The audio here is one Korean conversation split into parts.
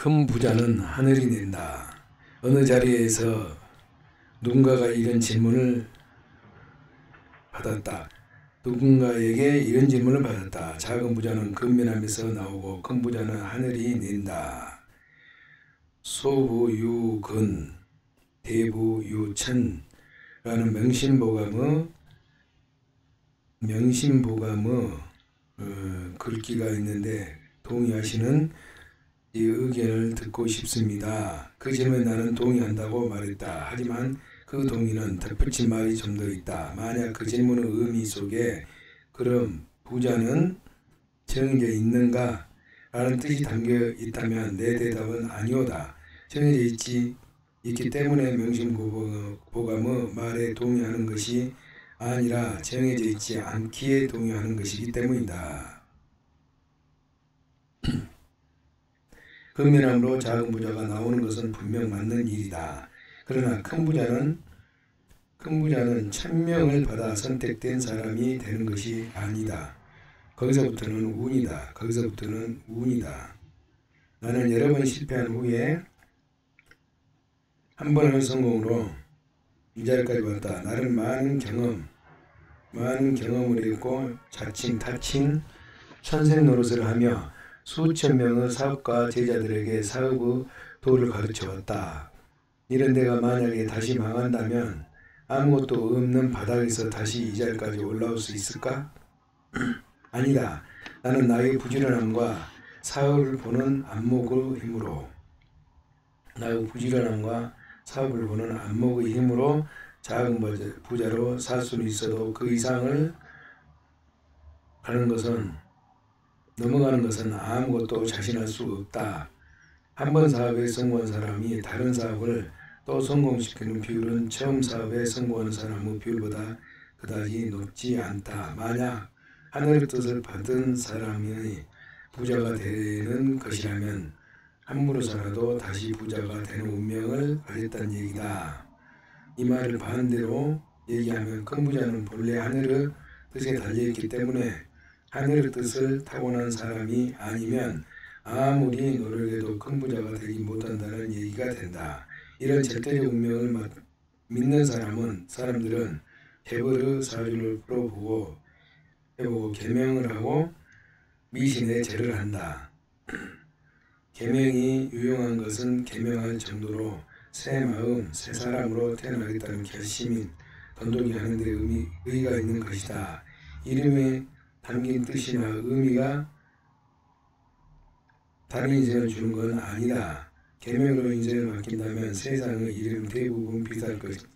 큰 부자는 하늘이 낸다. 어느 자리에서 누군가가 이런 질문을 받았다. 누군가에게 이런 질문을 받았다. 작은 부자는 근면함에서 나오고 큰 부자는 하늘이 낸다. 소부유근 대부유천라는 명심보감의 글귀가 있는데 동의하시는 이 의견을 듣고 싶습니다. 그 질문에 나는 동의한다고 말했다. 하지만 그 동의는 덧붙인 말이 좀 더 있다. 만약 그 질문의 의미 속에 그럼 부자는 정해져 있는가? 라는 뜻이 담겨 있다면 내 대답은 아니오다. 정해져 있기 때문에 명심보감의 말에 동의하는 것이 아니라 정해져 있지 않기에 동의하는 것이기 때문이다. 근면함으로 작은 부자가 나오는 것은 분명 맞는 일이다. 그러나 큰 부자는 천명을 받아 선택된 사람이 되는 것이 아니다. 거기서부터는 운이다. 나는 여러 번 실패한 후에 한 번의 성공으로 이 자리까지 왔다. 나는 많은 경험을 했고 자칭 타칭 선생 노릇을 하며 수천 명의 사업가 제자들에게 사업의 도를 가르쳐 왔다. 이런 내가 만약에 다시 망한다면 아무것도 없는 바닥에서 다시 이 자리까지 올라올 수 있을까? 아니다. 나는 나의 부지런함과 사업을 보는 안목의 힘으로 작은 부자로 살 수는 있어도 그 이상을 넘어가는 것은 아무것도 자신할 수 없다. 한 번 사업에 성공한 사람이 다른 사업을 또 성공시키는 비율은 처음 사업에 성공하는 사람의 비율보다 그다지 높지 않다. 만약 하늘의 뜻을 받은 사람이 부자가 되는 것이라면 함부로서라도 다시 부자가 되는 운명을 가졌다는 얘기다. 이 말을 반대로 얘기하면 큰 부자는 본래 하늘의 뜻에 달려있기 때문에 하늘의 뜻을 타고난 사람이 아니면 아무리 노력해도 큰 부자가 되지 못한다는 얘기가 된다. 이런 절대적 운명을 믿는 사람들은 해벌의 사주를 풀어보고 계명을 하고 미신에 절을 한다. 계명이 유용한 것은 계명할 정도로 새 마음, 새 사람으로 태어나겠다는 결심인 돈독이 하는 데 의의가 있는 것이다. 이름에 담긴 뜻이나 의미가 다른 인생을 주는 건 아니다. 계명으로 인생을 맡긴다면 세상의 이름 대부분 비슷할 것이다.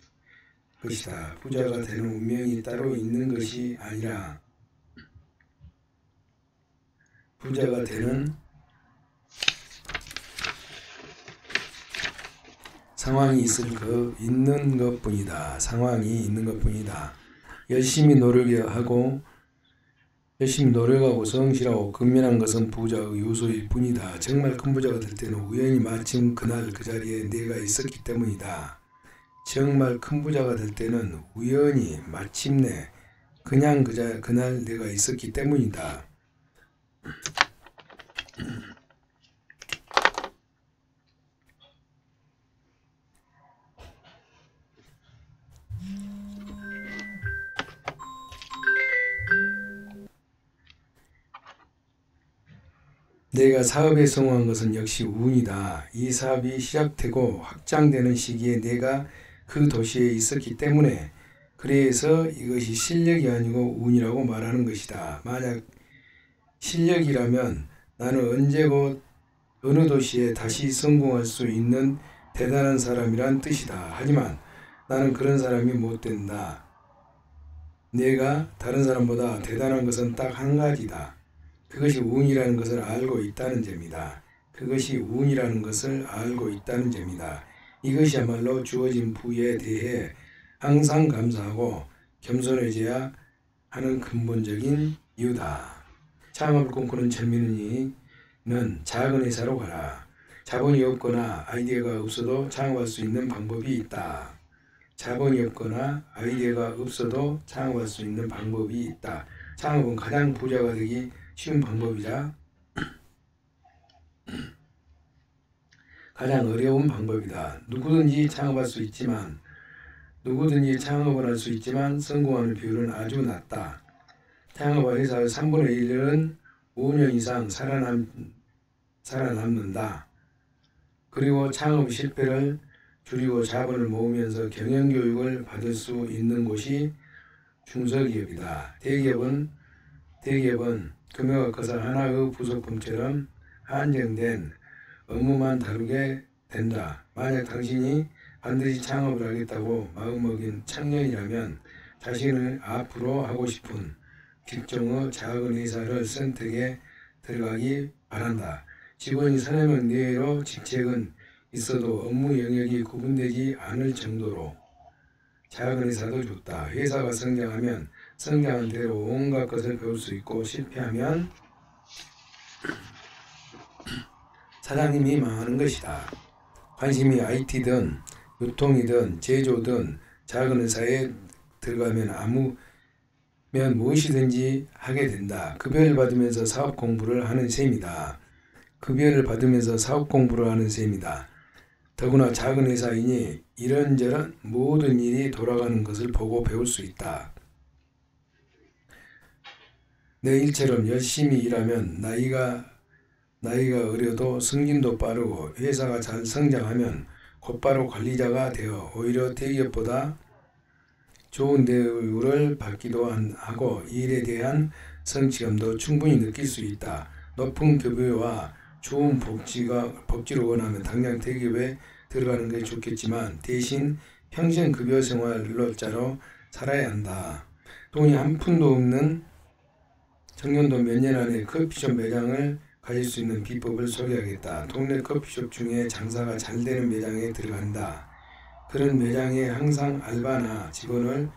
부자가 되는 운명이 따로 있는 것이 아니라 부자가 되는 상황이 있는 것뿐이다. 열심히 노력하고 성실하고 근면한 것은 부자의 요소일 뿐이다. 정말 큰 부자가 될 때는 우연히 마침 그날 그 자리에 내가 있었기 때문이다. 정말 큰 부자가 될 때는 우연히 마침내 그냥 그날 내가 있었기 때문이다. 내가 사업에 성공한 것은 역시 운이다. 이 사업이 시작되고 확장되는 시기에 내가 그 도시에 있었기 때문에 그래서 이것이 실력이 아니고 운이라고 말하는 것이다. 만약 실력이라면 나는 언제고 어느 도시에 다시 성공할 수 있는 대단한 사람이란 뜻이다. 하지만 나는 그런 사람이 못 된다. 내가 다른 사람보다 대단한 것은 딱 한 가지다. 그것이 운이라는 것을 알고 있다는 점이다. 이것이야말로 주어진 부에 대해 항상 감사하고 겸손해져야 하는 근본적인 이유다. 창업을 꿈꾸는 젊은이는 작은 회사로 가라. 자본이 없거나 아이디어가 없어도 창업할 수 있는 방법이 있다. 창업은 가장 부자가 되기 쉬운 방법이자 가장 어려운 방법이다. 누구든지 창업을 할 수 있지만 성공하는 비율은 아주 낮다. 창업과 회사의 3분의 1은 5년 이상 살아남는다. 그리고 창업 실패를 줄이고 자본을 모으면서 경영교육을 받을 수 있는 곳이 중소기업이다. 대기업은 금융학과사 하나의 부속품처럼 한정된 업무만 다루게 된다. 만약 당신이 반드시 창업을 하겠다고 마음먹인 청년이라면 자신을 앞으로 하고 싶은 직종의 작은 회사를 선택해 들어가기 바란다. 직원이 3명 내외로 직책은 있어도 업무 영역이 구분되지 않을 정도로 작은 회사도 좋다. 회사가 성장하면 성장한 대로 온갖 것을 배울 수 있고 실패하면 사장님이 망하는 것이다. 관심이 IT든 유통이든 제조든 작은 회사에 들어가면 무엇이든지 하게 된다. 급여를 받으면서 사업 공부를 하는 셈이다. 더구나 작은 회사이니 이런저런 모든 일이 돌아가는 것을 보고 배울 수 있다. 내 일처럼 열심히 일하면 나이가 어려도 승진도 빠르고 회사가 잘 성장하면 곧바로 관리자가 되어 오히려 대기업보다 좋은 대우를 받기도 하고 일에 대한 성취감도 충분히 느낄 수 있다. 높은 급여와 좋은 복지를 원하면 당장 대기업에 들어가는 게 좋겠지만 대신 평생 급여 생활로자로 살아야 한다. 돈이 한 푼도 없는 청년도 몇 년 안에 커피숍 매장을 가질 수 있는 비법을 소개하겠다. 동네 커피숍 중에 장사가 잘 되는 매장에 들어간다. 그런 매장에 항상 알바나 직원을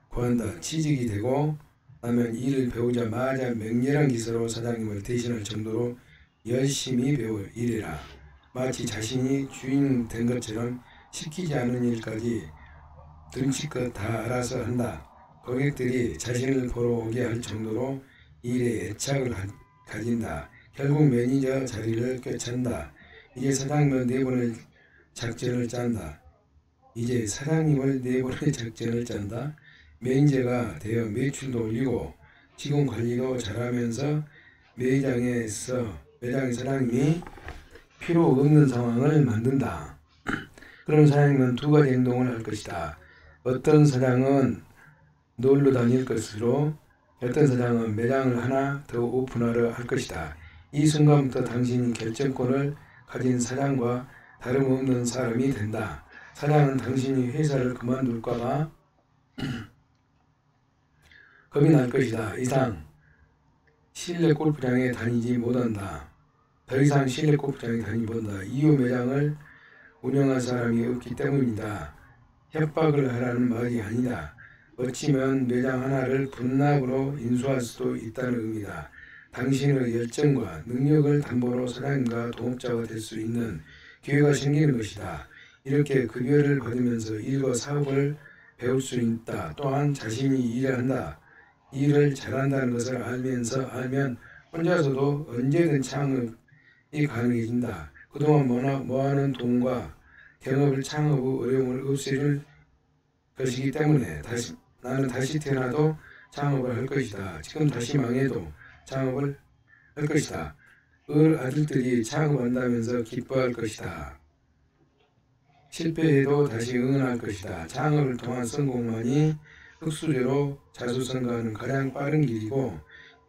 구한다. 취직이 되고 나면 일을 배우자마자 맹렬한 기세로 사장님을 대신할 정도로 열심히 일해라. 마치 자신이 주인 된 것처럼 시키지 않은 일까지 눈치껏 다 알아서 한다. 고객들이 자신을 보러 오게 할 정도로 일에 애착을 가진다. 결국 매니저 자리를 꿰찬다. 이제 사장님을 내보낼 작전을 짠다. 매니저가 되어 매출도 올리고 직원 관리도 잘하면서 매장 사장님이 필요 없는 상황을 만든다. 그럼 사장님은 두 가지 행동을 할 것이다. 어떤 사장은 놀러 다닐 것으로 어떤 사장은 매장을 하나 더 오픈하려 할 것이다. 이 순간부터 당신이 결정권을 가진 사장과 다름없는 사람이 된다. 사장은 당신이 회사를 그만둘까봐 겁이 날 것이다. 더 이상 실내 골프장에 다니지 못한다. 이후 매장을 운영할 사람이 없기 때문이다. 협박을 하라는 말이 아니다. 어찌면 매장 하나를 분납으로 인수할 수도 있다는 의미다. 당신의 열정과 능력을 담보로 사장님과 동업자가 될 수 있는 기회가 생기는 것이다. 이렇게 급여를 받으면서 일과 사업을 배울 수 있다. 또한 자신이 일을 잘한다는 것을 알면 혼자서도 언제든 창업이 가능해진다. 그동안 모아놓은 돈과 경험을 창업의 어려움을 없애줄 것이기 때문에 나는 다시 태어나도 창업을 할 것이다. 지금 다시 망해도 창업을 할 것이다. 아들들이 창업한다면서 기뻐할 것이다. 실패해도 다시 응원할 것이다. 창업을 통한 성공만이 흙수저로 자수성가하는 가장 빠른 길이고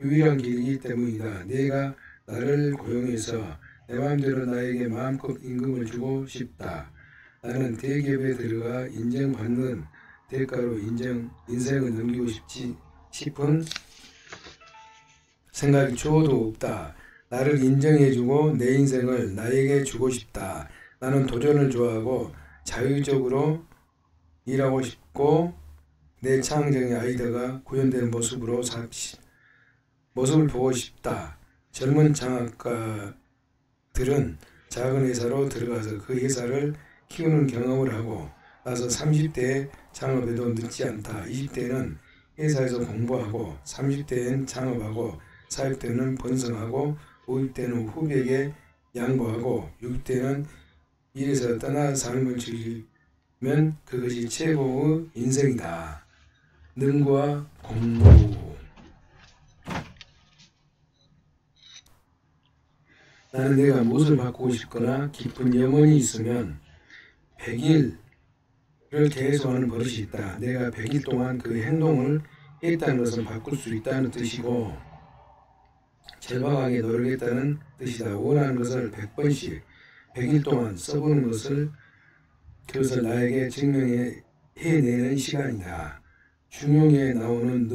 유일한 길이기 때문이다. 내가 나를 고용해서 내 마음대로 나에게 마음껏 임금을 주고 싶다. 나는 대기업에 들어가 인정받는 대가로 인생을 넘기고 싶은 생각이 추호도 없다. 나를 인정해주고 내 인생을 나에게 주고 싶다. 나는 도전을 좋아하고 자유적으로 일하고 싶고 내 창의적인 아이디어가 구현되는 모습을 보고 싶다. 젊은 창업가들은 작은 회사로 들어가서 그 회사를 키우는 경험을 하고 나서 30대에 창업해도 늦지 않다. 20대는 회사에서 공부하고 30대엔 창업하고 40대는 번성하고 50대는 후배에게 양보하고 60대는 일에서 떠나 삶을 즐기면 그것이 최고의 인생이다. 능구와 공부. 나는 내가 무엇을 바꾸고 싶거나 깊은 염원이 있으면 100일을 계속하는 버릇이 있다. 내가 100일 동안 그 행동을 했다는 것을 바꿀 수 있다는 뜻이고 절박하게 노력했다는 뜻이다. 원하는 것을 100번씩 100일 동안 써보는 그것을 나에게 증명해내는 시간이다. 중용에 나오는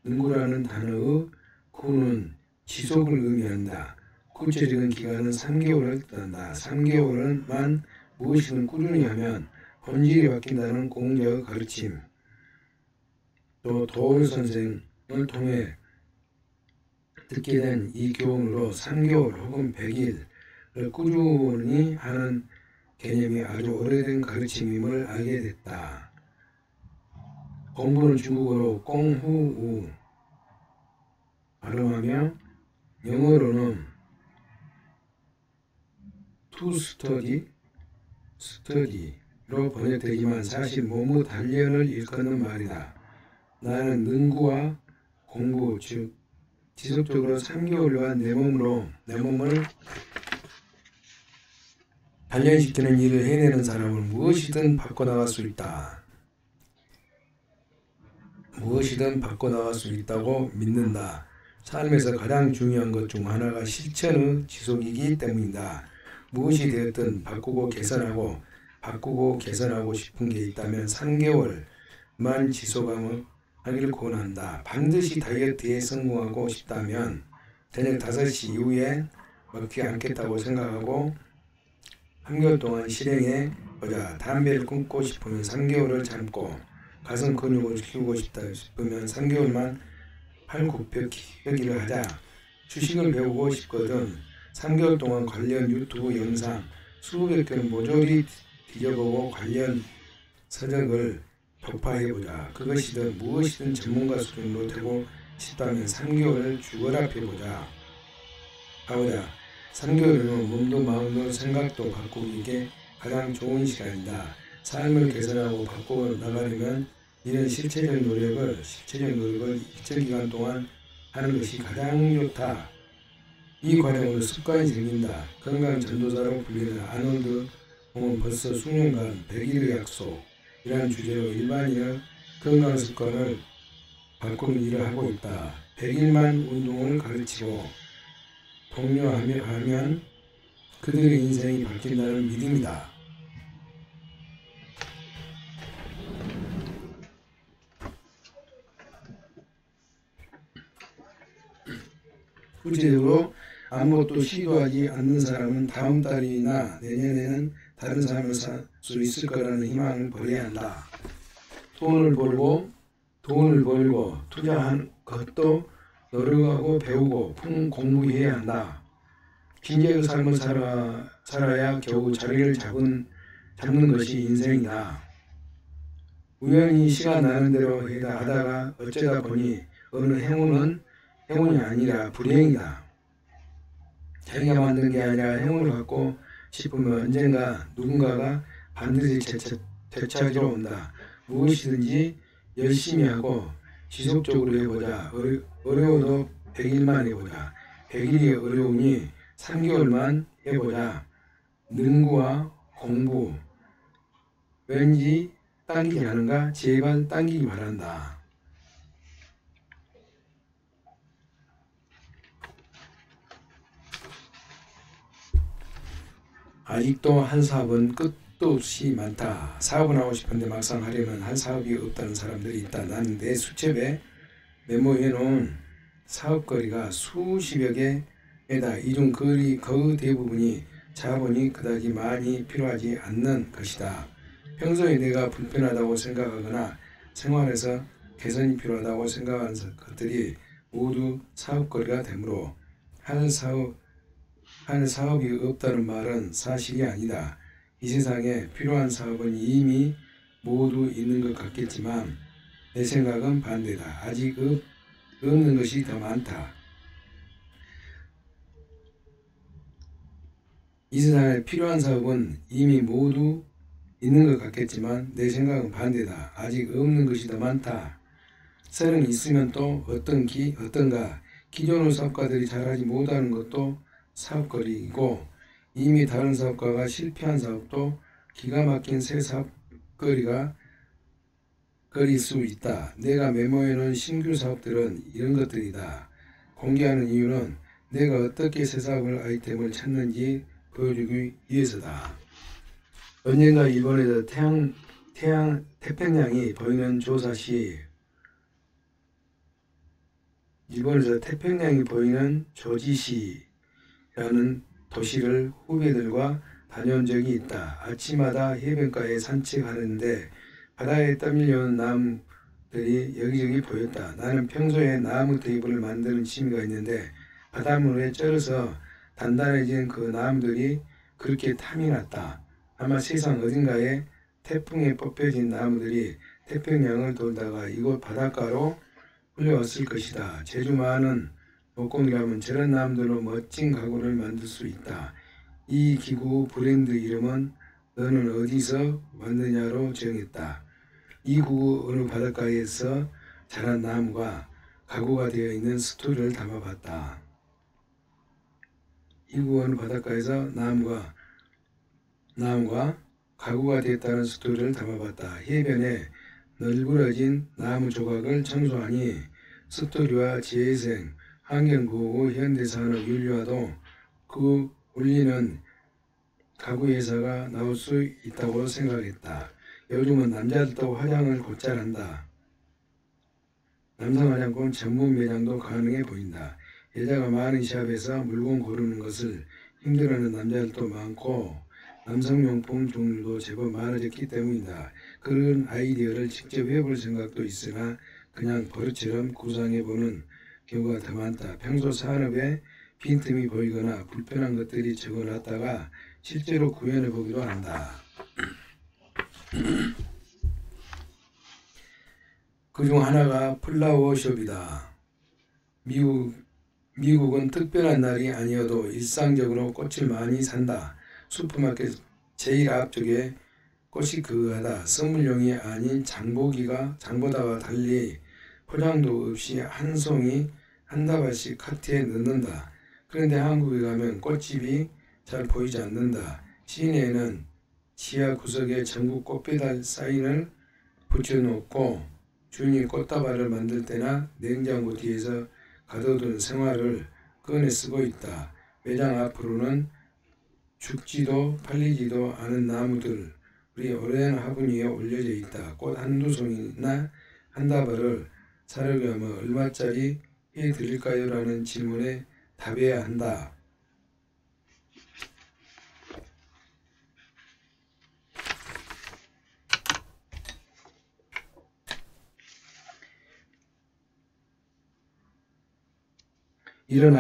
능구라는 단어의 구는 지속을 의미한다. 구체적인 기간은 3개월을 뜻한다. 3개월만 무엇이든 꾸준히 하면 본질이 바뀐다는 공자의 가르침. 또 도울 선생을 통해 듣게 된 이 교훈으로 3개월 혹은 100일을 꾸준히 하는 개념이 아주 오래된 가르침임을 알게 됐다. 공부는 중국어로 꽁후우 발음하며 영어로는 to study로 번역되지만 사실 뭐뭐 단련을 일컫는 말이다. 나는 능구와 공부 즉 지속적으로 3개월간 내 몸을 단련시키는 일을 해내는 사람은 무엇이든 바꿔나갈 수 있다. 무엇이든 바꿔나갈 수 있다고 믿는다. 삶에서 가장 중요한 것 중 하나가 실천의 지속이기 때문이다. 무엇이 되었든 바꾸고 개선하고 싶은 게 있다면 3개월만 지속하기를 권한다. 반드시 다이어트에 성공하고 싶다면 저녁 5시 이후에 먹지 않겠다고 생각하고 3개월 동안 실행해 보자. 담배를 끊고 싶으면 3개월을 참고 가슴 근육을 키우고 싶다 싶으면 3개월만 팔굽혀펴기를 하자. 주식을 배우고 싶거든 3개월 동안 관련 유튜브 영상 수백 개를 모조리 뒤져보고 관련 서적을 독파해보자. 그것이든 무엇이든 전문가 수준으로 되고 싶다면 3개월을 죽어라펴보자. 3개월이면 몸도 마음도 생각도 바꾸기에 가장 좋은 시간이다. 삶을 개선하고 바꾸어 나가려면 이런 실체적 노력을 일정 기간 동안 하는 것이 가장 좋다. 이 과정으로 습관이 생긴다. 건강 전도사로 불리는 아놀드 홈은 벌써 수년간 100일의 약속이라는 주제로 일반인의 건강 습관을 바꾸는 일을 하고 있다. 100일만 운동을 가르치고 독려하면 그들의 인생이 바뀐다는 믿음이다. 구체적으로 아무것도 시도하지 않는 사람은 다음 달이나 내년에는 다른 삶을 살 수 있을 거라는 희망을 버려야 한다. 돈을 벌고 투자한 것도 노력하고 배우고 공부해야 한다. 진짜의 삶을 살아야 겨우 자리를 잡는 것이 인생이다. 우연히 시간 나는 대로 하다가 어쩌다 보니 어느 행운이 아니라 불행이다. 자기가 만든 게 아니라 행운을 갖고 싶으면 언젠가 누군가가 반드시 되찾으러 온다. 무엇이든지 열심히 하고 지속적으로 해보자. 어려워도 100일만 해보자. 100일이 어려우니 3개월만 해보자. 능구와 공부. 왠지 당기지 않은가? 제발 당기기 바란다. 아직도 한 사업은 끝도 없이 많다. 사업은 하고 싶은데 막상 하려면 한 사업이 없다는 사람들이 있다. 나는 내 수첩에 메모해놓은 사업거리가 수십여 개이다. 이 중 거의 대부분이 자본이 그다지 많이 필요하지 않는 것이다. 평소에 내가 불편하다고 생각하거나 생활에서 개선이 필요하다고 생각하는 것들이 모두 사업거리가 되므로 할 사업이 없다는 말은 사실이 아니다. 이 세상에 필요한 사업은 이미 모두 있는 것 같겠지만 내 생각은 반대다. 아직 없는 것이 더 많다. 이 세상에 필요한 사업은 이미 모두 있는 것 같겠지만 내 생각은 반대다. 아직 없는 것이 더 많다. 설은 있으면 또 어떤가 기존의 사업가들이 잘하지 못하는 것도 사업거리이고 이미 다른 사업가가 실패한 사업도 기가 막힌 새 사업거리가 거릴 수 있다. 내가 메모해놓은 신규 사업들은 이런 것들이다. 공개하는 이유는 내가 어떻게 새 사업을 아이템을 찾는지 보여주기 위해서다. 언젠가 일본에서 태평양이 보이는 조사 시 일본에서 태평양이 보이는 조지시라는 도시를 후배들과 다녀온 적이 있다. 아침마다 해변가에 산책하는데 바다에 떠밀려온 나무들이 여기저기 보였다. 나는 평소에 나무 테이블을 만드는 취미가 있는데 바닷물에 쩔어서 단단해진 그 나무들이 그렇게 탐이 났다. 아마 세상 어딘가에 태풍에 뽑혀진 나무들이 태평양을 돌다가 이곳 바닷가로 흘려왔을 것이다. 재주 많은 목공이라면 저런 나무들로 멋진 가구를 만들 수 있다. 이 기구 브랜드 이름은 너는 어디서 만드냐로 정했다. 이 기구 어느 바닷가에서 자란 나무가 가구가 되어 있는 스토리를 담아봤다. 이 기구 어느 바닷가에서 나무가 가구가 되었다는 스토리를 담아봤다. 해변에 널브러진 나무 조각을 청소하니 스토리와 재생, 환경보호, 현대산업, 윤리화도 그 울리는 가구 회사가 나올 수 있다고 생각했다. 요즘은 남자들도 화장을 곧잘 한다. 남성 화장품 전문 매장도 가능해 보인다. 여자가 많은 샵에서 물건 고르는 것을 힘들어하는 남자들도 많고 남성용품 종류도 제법 많아졌기 때문이다. 그런 아이디어를 직접 해볼 생각도 있으나 그냥 버릇처럼 구상해보는 경우가 더 많다. 평소 산업에 빈틈이 보이거나 불편한 것들이 적어놨다가 실제로 구현해보기도 한다. 그중 하나가 플라워숍이다. 미국은 특별한 날이 아니어도 일상적으로 꽃을 많이 산다. 슈퍼마켓 제일 앞쪽에 꽃이 그하다. 선물용이 아닌 장보다와 달리 포장도 없이 한 송이 한 다발씩 카트에 넣는다. 그런데 한국에 가면 꽃집이 잘 보이지 않는다. 시내에는 지하 구석에 전국 꽃배달 사인을 붙여놓고 주인이 꽃다발을 만들 때나 냉장고 뒤에서 가둬둔 생화를 꺼내 쓰고 있다. 매장 앞으로는 죽지도 팔리지도 않은 나무들이 오랜 화분 위에 올려져 있다. 꽃 한두 송이나 한 다발을 사려고 하면 얼마짜리 해드릴까요? 라는 질문에 답해야 한다. 이런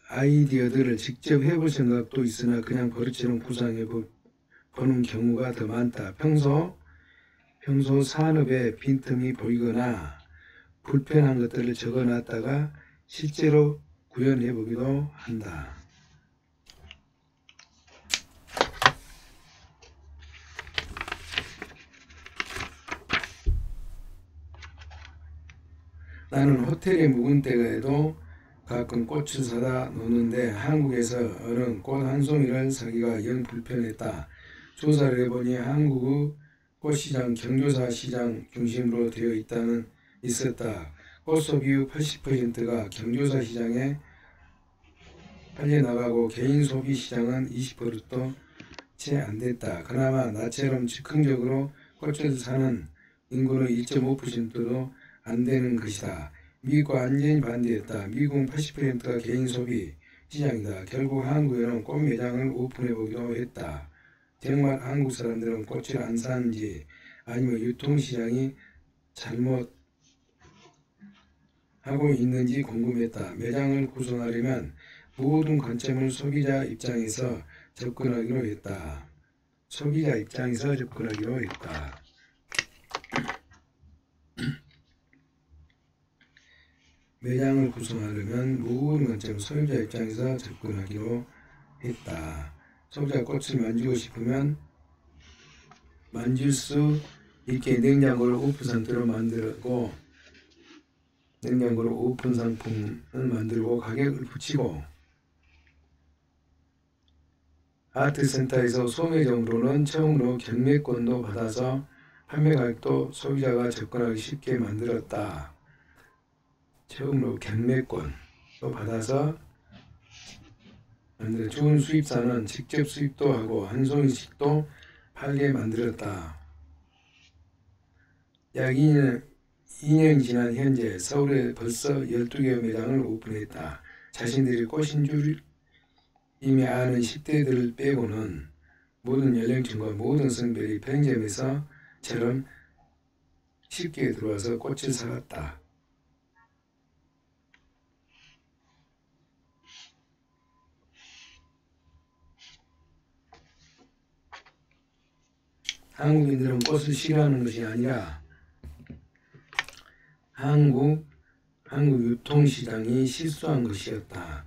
아이디어들을 직접 해볼 생각도 있으나 그냥 버릇처럼 구상해 보는 경우가 더 많다. 평소 산업에 빈틈이 보이거나 불편한 것들을 적어놨다가 실제로 구현해 보기도 한다. 나는 호텔에 묵은 때에도 가끔 꽃을 사다 놓는데 한국에서 어느 꽃 한 송이를 사기가 영 불편했다. 조사를 해보니 한국의 꽃시장 경조사 시장 중심으로 되어 있었다. 꽃소비의 80%가 경조사 시장에 팔려나가고 개인 소비 시장은 20%도 채 안됐다. 그나마 나처럼 즉흥적으로 꽃을 사는 인구의 1.5%도 안되는 것이다. 미국과 완전히 반대였다. 미국은 80%가 개인 소비 시장이다. 결국 한국에는 꽃 매장을 오픈해보기도 했다. 정말 한국 사람들은 꽃을 안 사는지 아니면 유통시장이 잘못하고 있는지 궁금했다. 매장을 구성하려면 모든 관점을 소비자 입장에서 접근하기로 했다. 매장을 구성하려면 모든 관점 소비자 입장에서 접근하기로 했다. 소비자가 꽃을 만지고 싶으면 만질 수 있게 냉장고를 오픈 상태로 만들고 냉장고로 오픈 상품을 만들고 가격을 붙이고 아트센터에서 소매점으로는 처음으로 경매권도 받아서 판매 가격도 소비자가 접근하기 쉽게 만들었다. 처음으로 경매권도 받아서 좋은 수입사는 직접 수입도 하고 한 송이씩도 팔게 만들었다. 약 2년 지난 현재 서울에 벌써 12개 매장을 오픈했다. 자신들이 꽃인 줄 이미 아는 10대들을 빼고는 모든 연령층과 모든 성별이 편의점에서처럼 쉽게 들어와서 꽃을 사갔다. 한국인들은 꽃을 싫어하는 것이 아니라 한국 유통시장이 실수한 것이었다.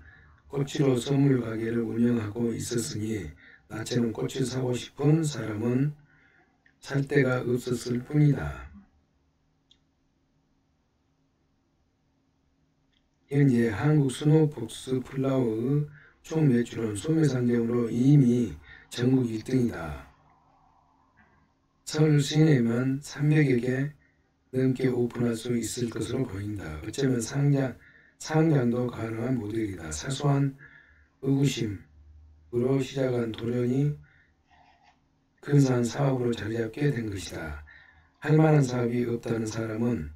꽃으로 선물 가게를 운영하고 있었으니 나처럼 꽃을 사고 싶은 사람은 살 데가 없었을 뿐이다. 현재 한국 스노우폭스 플라워의 총 매출은 소매상점으로 이미 전국 1등이다. 서울 시내에만 300여 개 넘게 오픈할 수 있을 것으로 보인다. 어쩌면 상장도 가능한 모델이다. 사소한 의구심으로 시작한 도전이 근사한 사업으로 자리잡게 된 것이다. 할 만한 사업이 없다는 사람은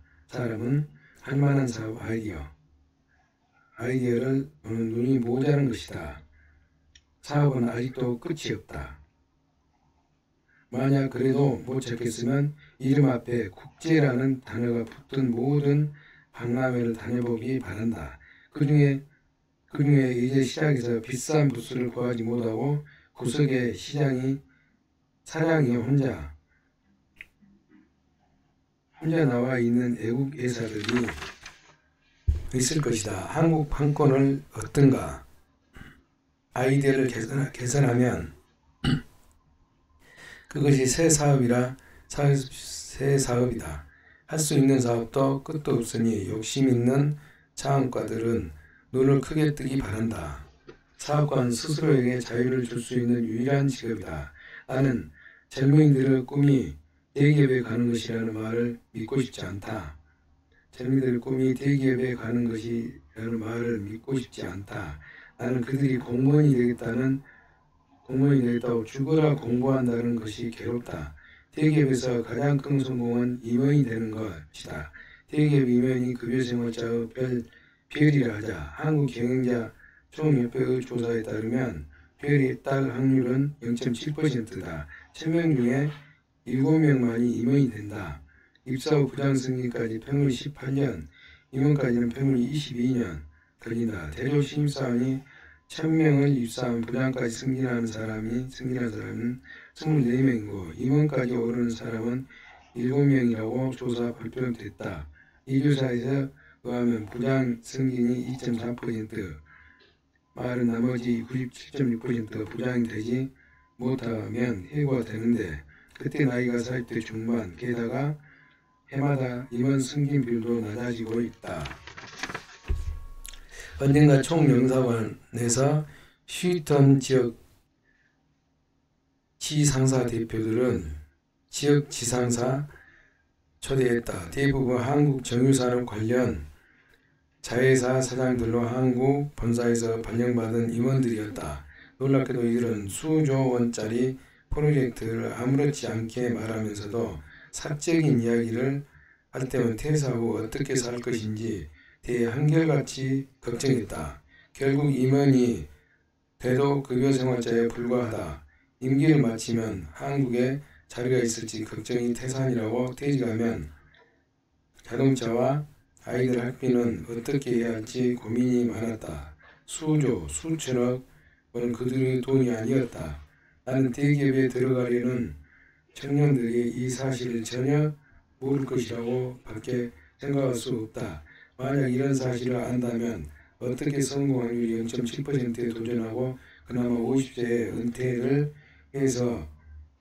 할 만한 사업 아이디어를 보는 눈이 모자란 것이다. 사업은 아직도 끝이 없다. 만약 그래도 못 찾겠으면 이름 앞에 국제라는 단어가 붙은 모든 박람회를 다녀보기 바란다. 그 중에 이제 시장에서 비싼 부스를 구하지 못하고 구석에 사장이 혼자 나와 있는 애국 회사들이 있을 것이다. 한국 판권을 얻든가 아이디어를 개선하면 그것이 새 사업이다. 할 수 있는 사업도 끝도 없으니 욕심 있는 창업가들은 눈을 크게 뜨기 바란다. 사업가는 스스로에게 자유를 줄 수 있는 유일한 직업이다. 나는 젊은이들의 꿈이 대기업에 가는 것이라는 말을 믿고 싶지 않다. 젊은이들의 꿈이 대기업에 가는 것이라는 말을 믿고 싶지 않다. 나는 그들이 공무원이 되겠다고 죽어라 공부한다는 것이 괴롭다. 대기업에서 가장 큰 성공은 임원이 되는 것이다. 대기업 임원이 급여생활자의 별이라 하자. 한국경영자 총협회의 조사에 따르면 별이 딸 확률은 0.7%다. 1000명 중에 7명만이 임원이 된다. 입사 후 부장 승진까지 평균 18년, 임원까지는 평균 22년 걸린다. 대졸 신입사원이 1000명을 입사한 부장까지 승진하는 사람은 24명이고 임원까지 오르는 사람은 7명이라고 조사 발표됐다. 이 조사에서 의하면 부장 승진이 2.4%, 말은 나머지 97.6%가 부장이 되지 못하면 해고가 되는데 그때 나이가 40대 중반, 게다가 해마다 임원 승진 비율도 낮아지고 있다. 언젠가 총영사관에서 휴턴 지역 지상사 대표들은 지역 지상사 초대했다. 대부분 한국 정유산업 관련 자회사 사장들로 한국 본사에서 발령받은 임원들이었다. 놀랍게도 이들은 수조 원짜리 프로젝트를 아무렇지 않게 말하면서도 사적인 이야기를 할 때면 퇴사 후 어떻게 살 것인지 대해 한결같이 걱정했다. 결국 임원이 돼도 급여생활자에 불과하다. 임기를 마치면 한국에 자리가 있을지 걱정이 태산이라고 퇴직하면 자동차와 아이들 학비는 어떻게 해야 할지 고민이 많았다. 수천억 원은 그들의 돈이 아니었다. 나는 대기업에 들어가려는 청년들이 이 사실을 전혀 모를 것이라고 밖에 생각할 수 없다. 만약 이런 사실을 안다면 어떻게 성공 확률이 0.7%에 도전하고 그나마 50세에 은퇴를 해서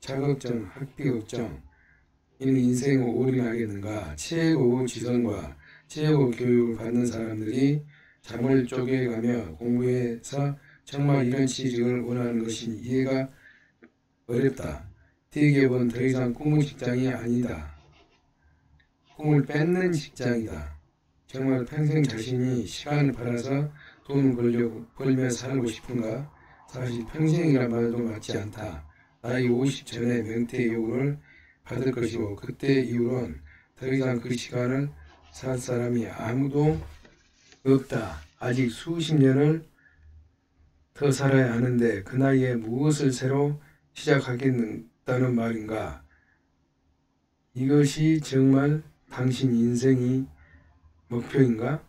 자격증, 학비 걱정, 이는 인생을 올인하겠는가. 최고 지성과 최고 교육을 받는 사람들이 잠을 쪼개가며 공부해서 정말 이런 취직을 원하는 것이 이해가 어렵다. 대기업은 더 이상 꿈의 직장이 아니다. 꿈을 뺏는 직장이다. 정말 평생 자신이 시간을 팔아서 돈을 벌며 살고 싶은가? 사실 평생이란 말도 맞지 않다. 나이 50 전에 명퇴 요구를 받을 것이고 그때 이후로는 더 이상 그 시간을 살 사람이 아무도 없다. 아직 수십 년을 더 살아야 하는데 그 나이에 무엇을 새로 시작하겠다는 말인가? 이것이 정말 당신 인생이 목표인가?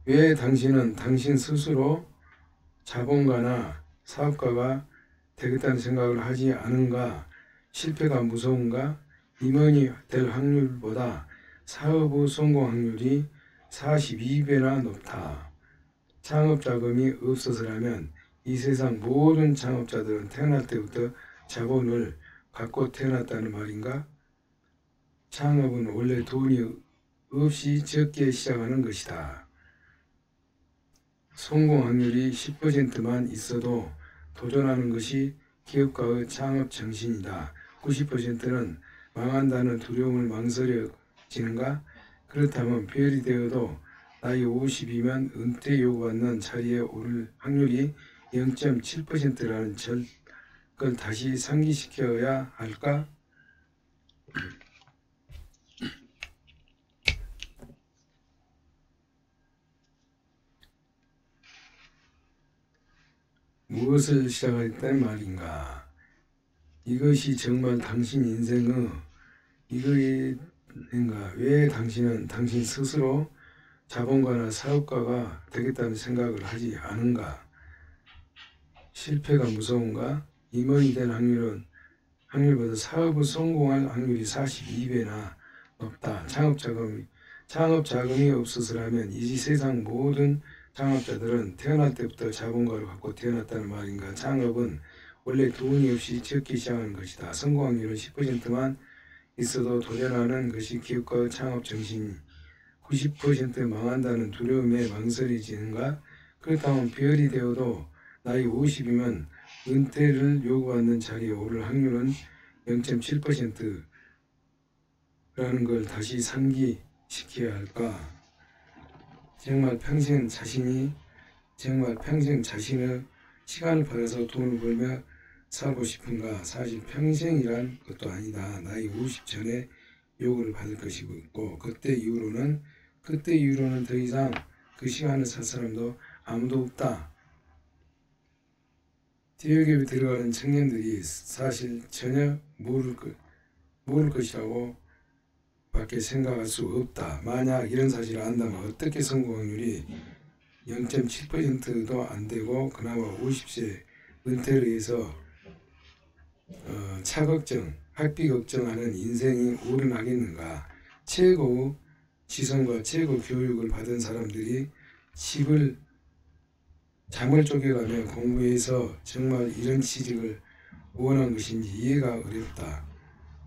왜 당신은 당신 스스로 자본가나 사업가가 되겠다는 생각을 하지 않은가? 실패가 무서운가? 임원이 될 확률보다 사업의 성공 확률이 42배나 높다. 창업 자금이 없어서라면 이 세상 모든 창업자들은 태어날 때부터 자본을 갖고 태어났다는 말인가? 창업은 원래 돈이 없이 적게 시작하는 것이다. 성공 확률이 10%만 있어도 도전하는 것이 기업가의 창업 정신이다. 90%는 망한다는 두려움을 망설여지는가? 그렇다면 별이 되어도 나이 50이면 은퇴 요구받는 자리에 오를 확률이 0.7%라는 걸 다시 상기시켜야 할까? 무엇을 시작하겠다는 말인가? 이것이 정말 당신 인생의 이거인가? 왜 당신은 당신 스스로 자본가나 사업가가 되겠다는 생각을 하지 않은가? 실패가 무서운가? 임원이 될 확률보다 사업을 성공할 확률이 42배나 높다. 창업 자금이 없어서라면 이 세상 모든 창업자들은 태어날 때부터 자본가를 갖고 태어났다는 말인가? 창업은 원래 돈이 없이 적게 시작하는 것이다. 성공 확률은 10%만 있어도 도전하는 것이 기업가의 창업 정신이 90% 망한다는 두려움에 망설여지는가? 그렇다면 별이 되어도 나이 50이면 은퇴를 요구받는 자리에 오를 확률은 0.7%라는 걸 다시 상기시켜야 할까? 정말 평생 자신의 시간을 팔아서 돈을 벌며 살고 싶은가? 사실 평생이란 것도 아니다. 나이 50 전에 요구를 받을 것이고 그때 이후로는 더 이상 그 시간을 살 사람도 아무도 없다. 대기업에 들어가는 청년들이 사실 전혀 모를 것이라고 밖에 생각할 수 없다. 만약 이런 사실을 안다면 어떻게 성공 확률이 0.7%도 안 되고 그나마 50세 은퇴를 해서 차걱정, 학비 걱정하는 인생이 오르나겠는가? 최고 지성과 최고 교육을 받은 사람들이 잠을 쪼개가며 공부해서 정말 이런 취직을 원한 것인지 이해가 어렵다.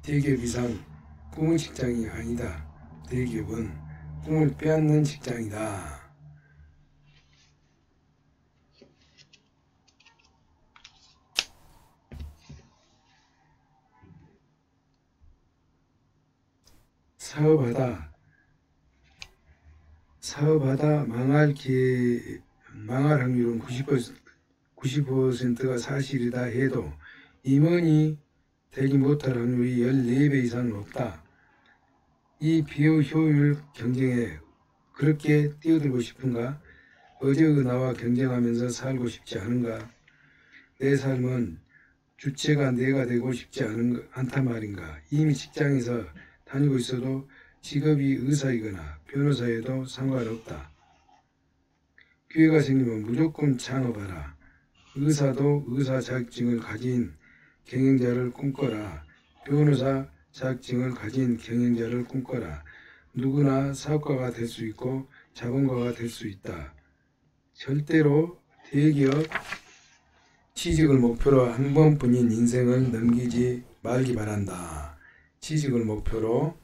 대기업 이상 꿈의 직장이 아니다. 대기업은 꿈을 빼앗는 직장이다. 사업하다 망할 확률은 90%가 사실이다 해도 임원이 되지 못할 확률이 14배 이상 높다. 이 비효율 경쟁에 그렇게 뛰어들고 싶은가? 어제의 나와 경쟁하면서 살고 싶지 않은가? 내 삶은 주체가 내가 되고 싶지 않단 말인가? 이미 직장에서 다니고 있어도 직업이 의사이거나 변호사여도 상관없다. 기회가 생기면 무조건 창업하라. 의사도 의사 자격증을 가진 경영자를 꿈꿔라. 변호사 자격증을 가진 경영자를 꿈꿔라. 누구나 사업가가 될 수 있고 자본가가 될 수 있다. 절대로 대기업 취직을 목표로 한 번뿐인 인생을 넘기지 말기 바란다. 취직을 목표로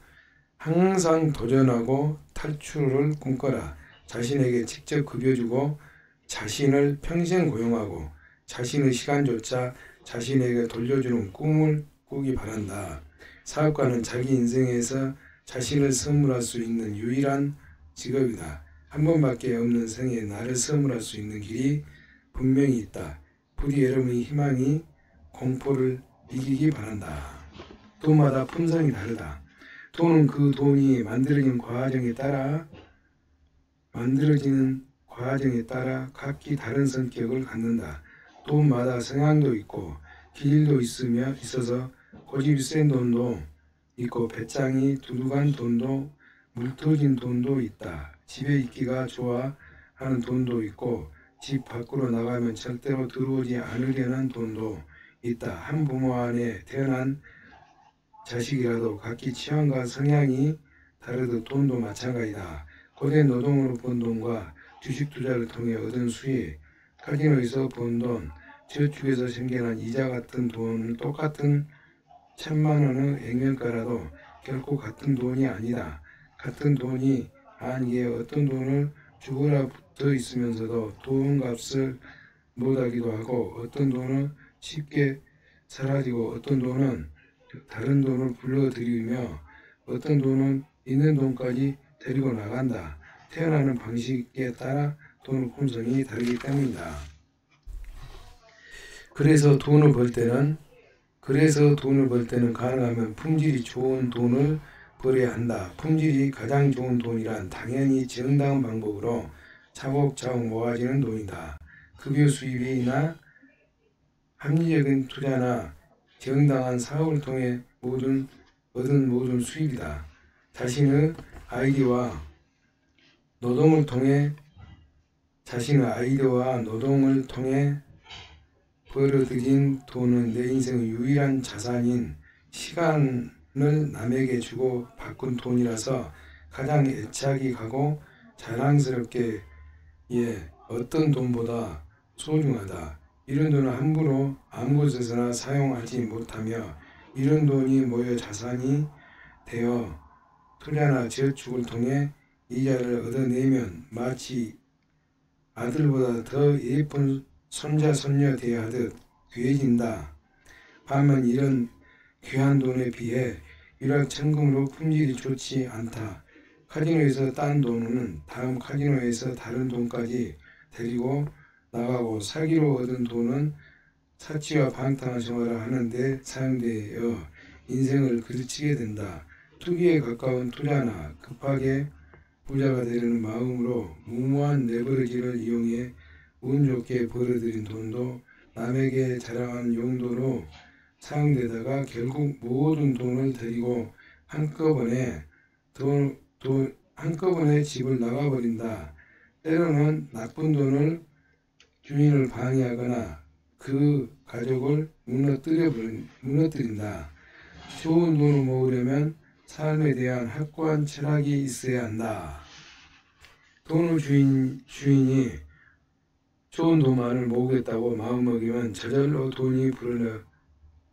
항상 도전하고 탈출을 꿈꿔라. 자신에게 직접 급여주고 자신을 평생 고용하고 자신의 시간조차 자신에게 돌려주는 꿈을 꾸기 바란다. 사업가는 자기 인생에서 자신을 선물할 수 있는 유일한 직업이다. 한 번밖에 없는 생에 나를 선물할 수 있는 길이 분명히 있다. 부디 여러분의 희망이 공포를 이기기 바란다. 돈마다 품성이 다르다. 돈은 그 돈이 만들어지는 과정에 따라 각기 다른 성격을 갖는다. 돈마다 성향도 있고 기질도 있어서 고집이 센 돈도 있고 배짱이 두둑한 돈도 물터진 돈도 있다. 집에 있기가 좋아 하는 돈도 있고 집 밖으로 나가면 절대로 들어오지 않으려는 돈도 있다. 한 부모 안에 태어난 자식이라도 각기 취향과 성향이 다르듯 돈도 마찬가지다. 고된 노동으로 번 돈과 주식 투자를 통해 얻은 수익, 카지노에서 번 돈, 저축에서 생겨난 이자 같은 돈은 똑같은 1000만원의 액면가라도 결코 같은 돈이 아니다. 같은 돈이 아니기에 어떤 돈을 죽어라 붙어 있으면서도 돈값을 못하기도 하고 어떤 돈은 쉽게 사라지고 어떤 돈은 다른 돈을 불러들이며 어떤 돈은 있는 돈까지 데리고 나간다. 태어나는 방식에 따라 돈의 품성이 다르기 때문이다. 그래서 돈을 벌 때는 가능하면 품질이 좋은 돈을 벌어야 한다. 품질이 가장 좋은 돈이란 당연히 정당한 방법으로 차곡차곡 모아지는 돈이다. 급여 수입이나 합리적인 투자나 정당한 사업을 통해 얻은 모든 수입이다. 자신의 아이디어와 노동을 통해 벌어들인 돈은 내 인생의 유일한 자산인 시간을 남에게 주고 바꾼 돈이라서 가장 애착이 가고 자랑스럽게 어떤 돈보다 소중하다. 이런 돈은 함부로 아무 곳에서나 사용하지 못하며 이런 돈이 모여 자산이 되어 투자나 저축을 통해 이자를 얻어내면 마치 아들보다 더 예쁜 손자 손녀 대하듯 귀해진다. 반면 이런 귀한 돈에 비해 일확천금으로 품질이 좋지 않다. 카지노에서 딴 돈은 다음 카지노에서 다른 돈까지 데리고 나가고 사기로 얻은 돈은 사치와 방탕한 생활을 하는데 사용되어 인생을 그르치게 된다. 투기에 가까운 투자나 급하게 부자가 되려는 마음으로 무모한 레버리지를 이용해 운 좋게 벌어들인 돈도 남에게 자랑하는 용도로 사용되다가 결국 모든 돈을 데리고 한꺼번에 집을 나가버린다. 때로는 나쁜 돈을 주인을 방해하거나 그 가족을 무너뜨린다. 좋은 돈을 모으려면 삶에 대한 확고한 철학이 있어야 한다. 돈의 주인이 좋은 돈만을 모으겠다고 마음먹으면 저절로 돈이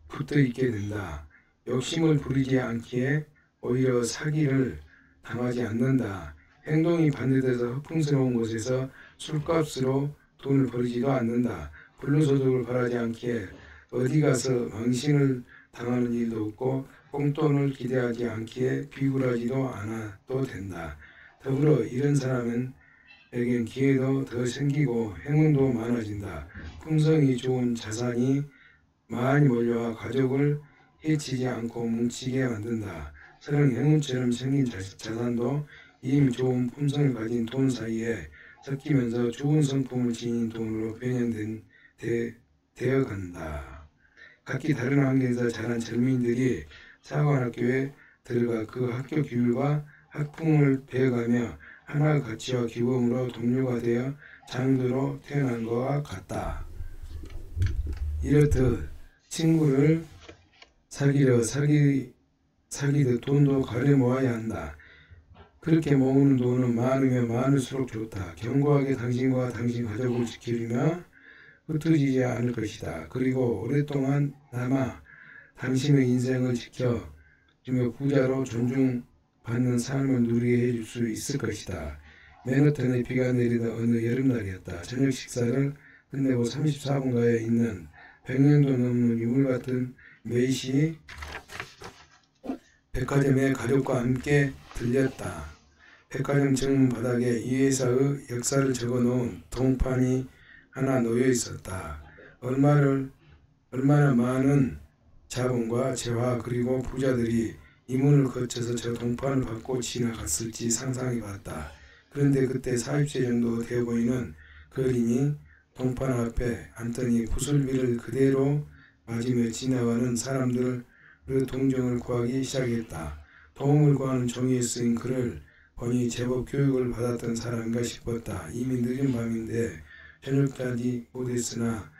붙어있게 된다. 욕심을 부리지 않기에 오히려 사기를 당하지 않는다. 행동이 반대돼서 허풍스러운 곳에서 술값으로 돈을 벌이지도 않는다. 불로소득을 바라지 않기에 어디 가서 망신을 당하는 일도 없고 꽁돈을 기대하지 않기에 비굴하지도 않아도 된다. 더불어 이런 사람에겐 기회도 더 생기고 행운도 많아진다. 품성이 좋은 자산이 많이 몰려와 가족을 해치지 않고 뭉치게 만든다. 서로 행운처럼 생긴 자산도 이미 좋은 품성을 가진 돈 사이에 섞이면서 좋은 성품을 지닌 돈으로 되어간다. 각기 다른 환경에서 자란 젊은이들이 사관학교에 들어가 그 학교 교육과 학풍을 배워가며 하나의 가치와 규범으로 동료가 되어 장도로 태어난 것과 같다. 이렇듯 친구를 사귀듯 돈도 가려 모아야 한다. 그렇게 모으는 돈은 많으면 많을수록 좋다. 견고하게 당신과 당신 가족을 지키려면 흩어지지 않을 것이다. 그리고 오랫동안 남아 당신의 인생을 지켜주며 부자로 존중받는 삶을 누리게 해줄 수 있을 것이다. 맨하탄에 비가 내리던 어느 여름날이었다. 저녁 식사를 끝내고 34분가에 있는 100년도 넘는 유물 같은 메이시 백화점에 가족과 함께 들렸다. 백화점 정문 바닥에 이 회사의 역사를 적어놓은 동판이 하나 놓여 있었다. 얼마나 많은 자본과 재화 그리고 부자들이 이 문을 거쳐서 저 동판을 밟고 지나갔을지 상상해봤다. 그런데 그때 40세 정도 되어 보이는 그 어린이 동판 앞에 앉더니 구슬비를 그대로 맞으며 지나가는 사람들의 동정을 구하기 시작했다. 도움을 구하는 종이에 쓰인 글을 보니 제법 교육을 받았던 사람인가 싶었다. 이미 늦은 밤인데 저녁까지 못했나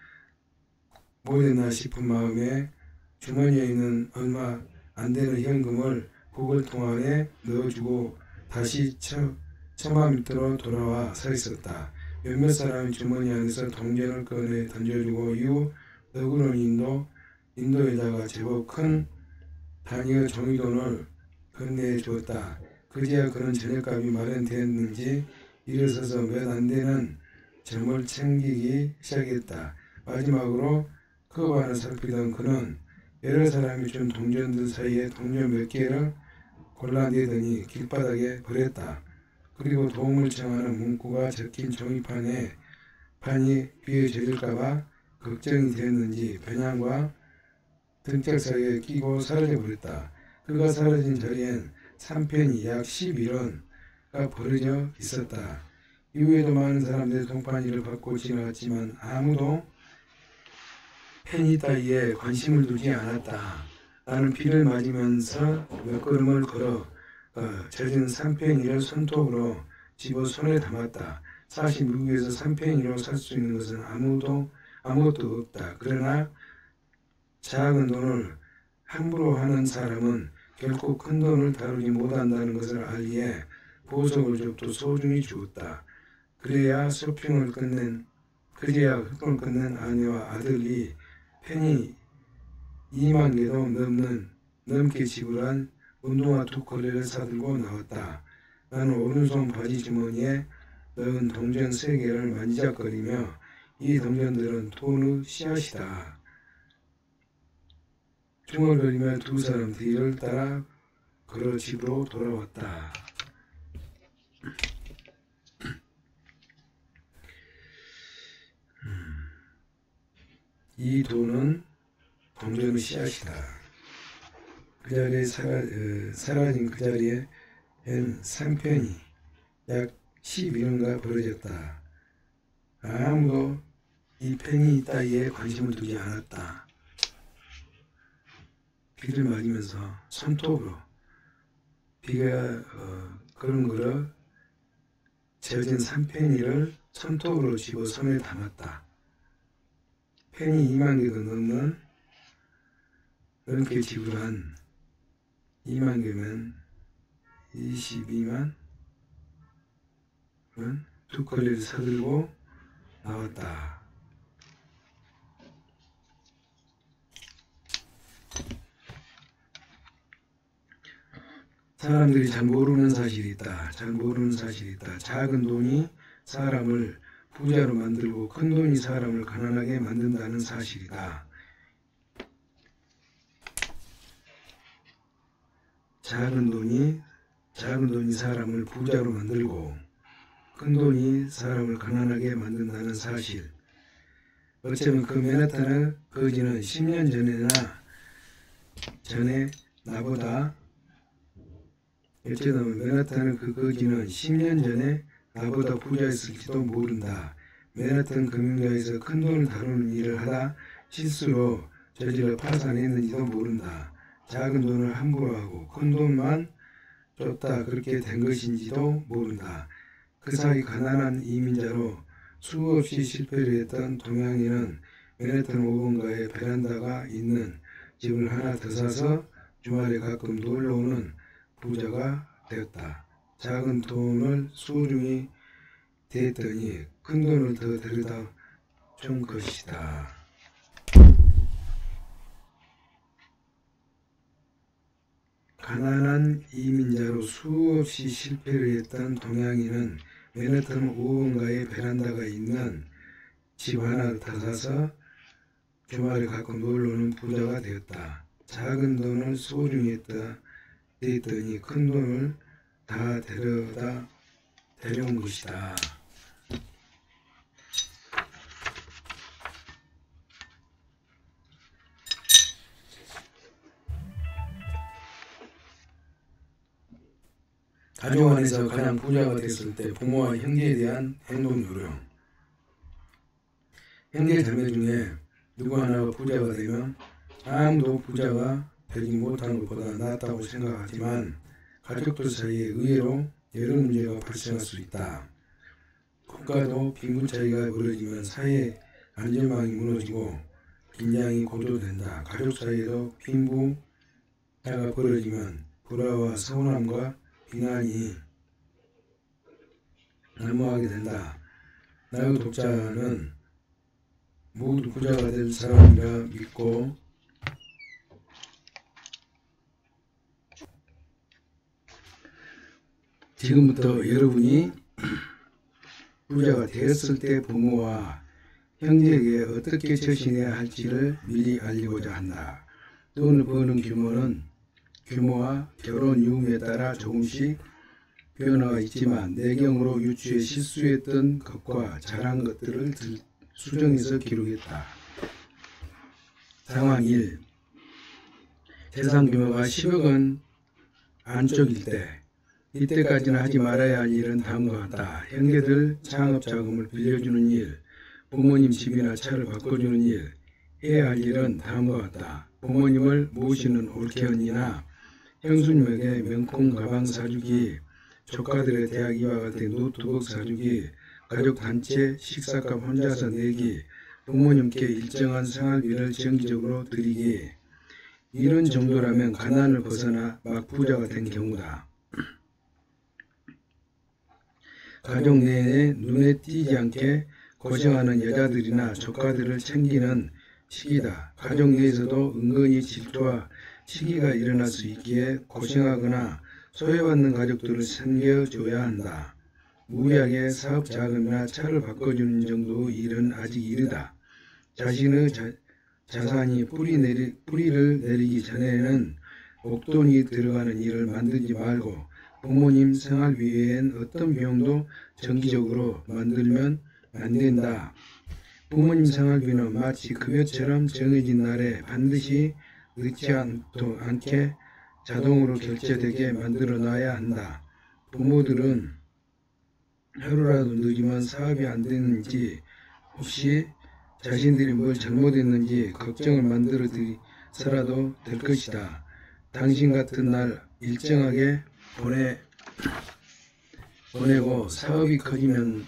싶은 마음에 주머니에 있는 얼마 안 되는 현금을 구글통 안에 넣어주고 다시 처마 밑으로 돌아와 서 있었다. 몇몇 사람이 주머니 안에서 동전을 꺼내 던져주고 이후 너그러운 인도에다가 제법 큰 단위의 종이돈을 건네주었다. 그제야 그런 저녁값이 마련되었는지 일어서서 몇 안 되는 점을 챙기기 시작했다. 마지막으로 컵 안을 살피던 그는 여러 사람이 준 동전들 사이에 동전 몇 개를 골라내더니 길바닥에 버렸다. 그리고 도움을 청하는 문구가 적힌 종이판이 비에 젖을까봐 걱정이 되었는지 변양과 등짝 사이에 끼고 사라져버렸다. 그가 사라진 자리엔 3펜이 약 11원가 버려져 있었다. 이후에도 많은 사람들이 동판이를 받고 지나갔지만 아무도 펜이 따위에 관심을 두지 않았다. 나는 비를 맞으면서 몇 걸음을 걸어 젖은 3펜이를 손톱으로 집어 손에 담았다. 사실 미국에서 3펜이로 살 수 있는 것은 아무것도 없다. 그러나 작은 돈을 함부로 하는 사람은 결코 큰 돈을 다루지 못한다는 것을 알기에 보석을 줍도 소중히 주었다. 그제야 흑을 끝낸 아내와 아들이 펜이 2만 개도 넘게 지불한 운동화 2켤레를 사들고 나왔다. 나는 오른손 바지 주머니에 넣은 동전 3개를 만지작거리며 이 동전들은 돈의 씨앗이다. 중얼거리며 두 사람 뒤를 따라 걸어 집으로 돌아왔다. 이 돈은 동전의 씨앗이다. 그 자리에 사라진 그 자리에 3펜이 약 11원가 벌어졌다. 아무도 이 펜이 따위에 관심을 두지 않았다. 비를 맞으면서 손톱으로 비가 걸음걸어 젖은 3펜이를 손톱으로 집어 손에 담았다. 펜이 2만 개도 넘게 지불한 2만 개면 22만 원 2켤레를 사들고 나왔다. 사람들이 잘 모르는 사실이 있다. 작은 돈이 사람을 부자로 만들고 큰 돈이 사람을 가난하게 만든다는 사실이다. 작은 돈이 사람을 부자로 만들고 큰 돈이 사람을 가난하게 만든다는 사실. 어쩌면 그 맨하탄의 거지는 10년 전에 나보다 부자였을지도 모른다. 맨하탄 금융가에서 큰 돈을 다루는 일을 하다 실수로 저질러 파산했는지도 모른다. 작은 돈을 함부로 하고 큰 돈만 줬다 그렇게 된 것인지도 모른다. 그 사이 가난한 이민자로 수없이 실패를 했던 동양인은 맨하탄 5번가에 베란다가 있는 집을 하나 더 사서 주말에 가끔 놀러오는 부자가 되었다. 작은 돈을 소중히 대했더니 큰 돈을 더 데려다 준 것이다. 가난한 이민자로 수없이 실패를 했던 동양인은 맨하탄 5번가의 베란다가 있는 집 하나를 다 사서 주말에 가끔 놀러오는 부자가 되었다. 작은 돈을 소중히 대했더니 큰 돈을 다 데려온 것이다. 가족 안에서 가장 부자가 됐을 때 부모와 형제에 대한 행동 요령. 형제 자매 중에 누구 하나가 부자가 되면 아무도 부자가 되지 못하는 것보다 낫다고 생각하지만 가족들 사이에 의외로 여러 문제가 발생할 수 있다. 국가도 빈부 차이가 벌어지면 사회 안전망이 무너지고 긴장이 고조된다. 가족 사이에도 빈부 차이가 벌어지면 불화와 서운함과 비난이 난무하게 된다. 나의 독자는 모두 부자가 될 사람이라 믿고 지금부터 여러분이 부자가 되었을 때 부모와 형제에게 어떻게 처신해야 할지를 미리 알리고자 한다. 돈을 버는 규모와 결혼 유무에 따라 조금씩 변화가 있지만 내경으로 유추해 실수했던 것과 잘한 것들을 수정해서 기록했다. 상황 1. 재산 규모가 10억 원 안쪽일 때 이때까지는 하지 말아야 할 일은 다음과 같다. 형제들 창업 자금을 빌려주는 일, 부모님 집이나 차를 바꿔주는 일. 해야 할 일은 다음과 같다. 부모님을 모시는 올케언이나 형수님에게 명품 가방 사주기, 조카들의 대학 유학할 때 노트북 사주기, 가족 단체 식사값 혼자서 내기, 부모님께 일정한 생활비를 정기적으로 드리기. 이런 정도라면 가난을 벗어나 막 부자가 된 경우다. 가족 내에 눈에 띄지 않게 고생하는 여자들이나 조카들을 챙기는 시기다. 가족 내에서도 은근히 질투와 시기가 일어날 수 있기에 고생하거나 소외받는 가족들을 챙겨줘야 한다. 무리하게 사업 자금이나 차를 바꿔주는 정도의 일은 아직 이르다. 자신의 자산이 뿌리를 내리기 전에는 목돈이 들어가는 일을 만들지 말고 부모님 생활비 외엔 어떤 비용도 정기적으로 만들면 안 된다. 부모님 생활비는 마치 급여처럼 정해진 날에 반드시 늦지 않게 자동으로 결제되게 만들어 놔야 한다. 부모들은 하루라도 늦으면 사업이 안 되는지 혹시 자신들이 뭘 잘못했는지 걱정을 만들어 드려서라도 될 것이다. 당신 같은 날 일정하게 보내고 사업이 커지면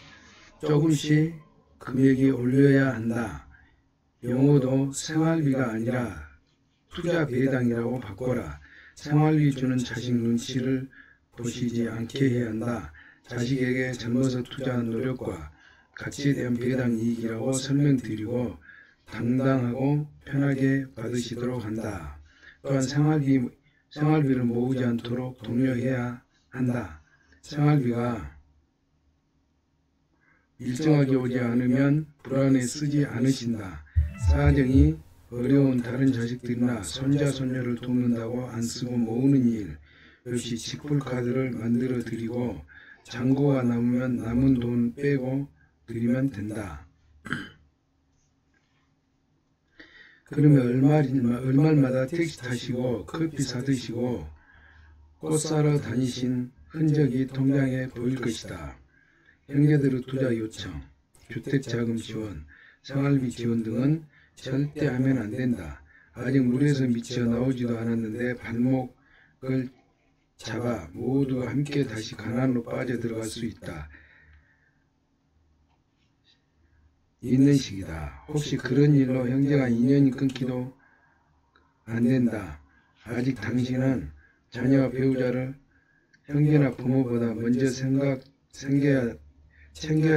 조금씩 금액이 올려야 한다. 용어도 생활비가 아니라 투자 배당이라고 바꿔라. 생활비 주는 자식 눈치를 보시지 않게 해야 한다. 자식에게 젊어서 투자한 노력과 가치에 대한 배당 이익이라고 설명드리고 당당하고 편하게 받으시도록 한다. 또한 생활비를 모으지 않도록 독려해야 한다. 생활비가 일정하게 오지 않으면 불안해 쓰지 않으신다. 사정이 어려운 다른 자식들이나 손자 손녀를 돕는다고 안 쓰고 모으는 일 역시 직불카드를 만들어 드리고 잔고가 남으면 남은 돈 빼고 드리면 된다. 그러면 얼마마다 택시 타시고 커피 사드시고 꽃 사러 다니신 흔적이 통장에 보일 것이다. 형제들의 투자 요청, 주택자금 지원, 생활비 지원 등은 절대 하면 안 된다. 아직 물에서 미쳐 나오지도 않았는데 발목을 잡아 모두 함께 다시 가난으로 빠져들어갈 수 있는 시기다. 혹시 그런 일로 형제가 인연이 끊기도 안 된다. 아직 당신은 자녀와 배우자를 형제나 부모보다 먼저 챙겨야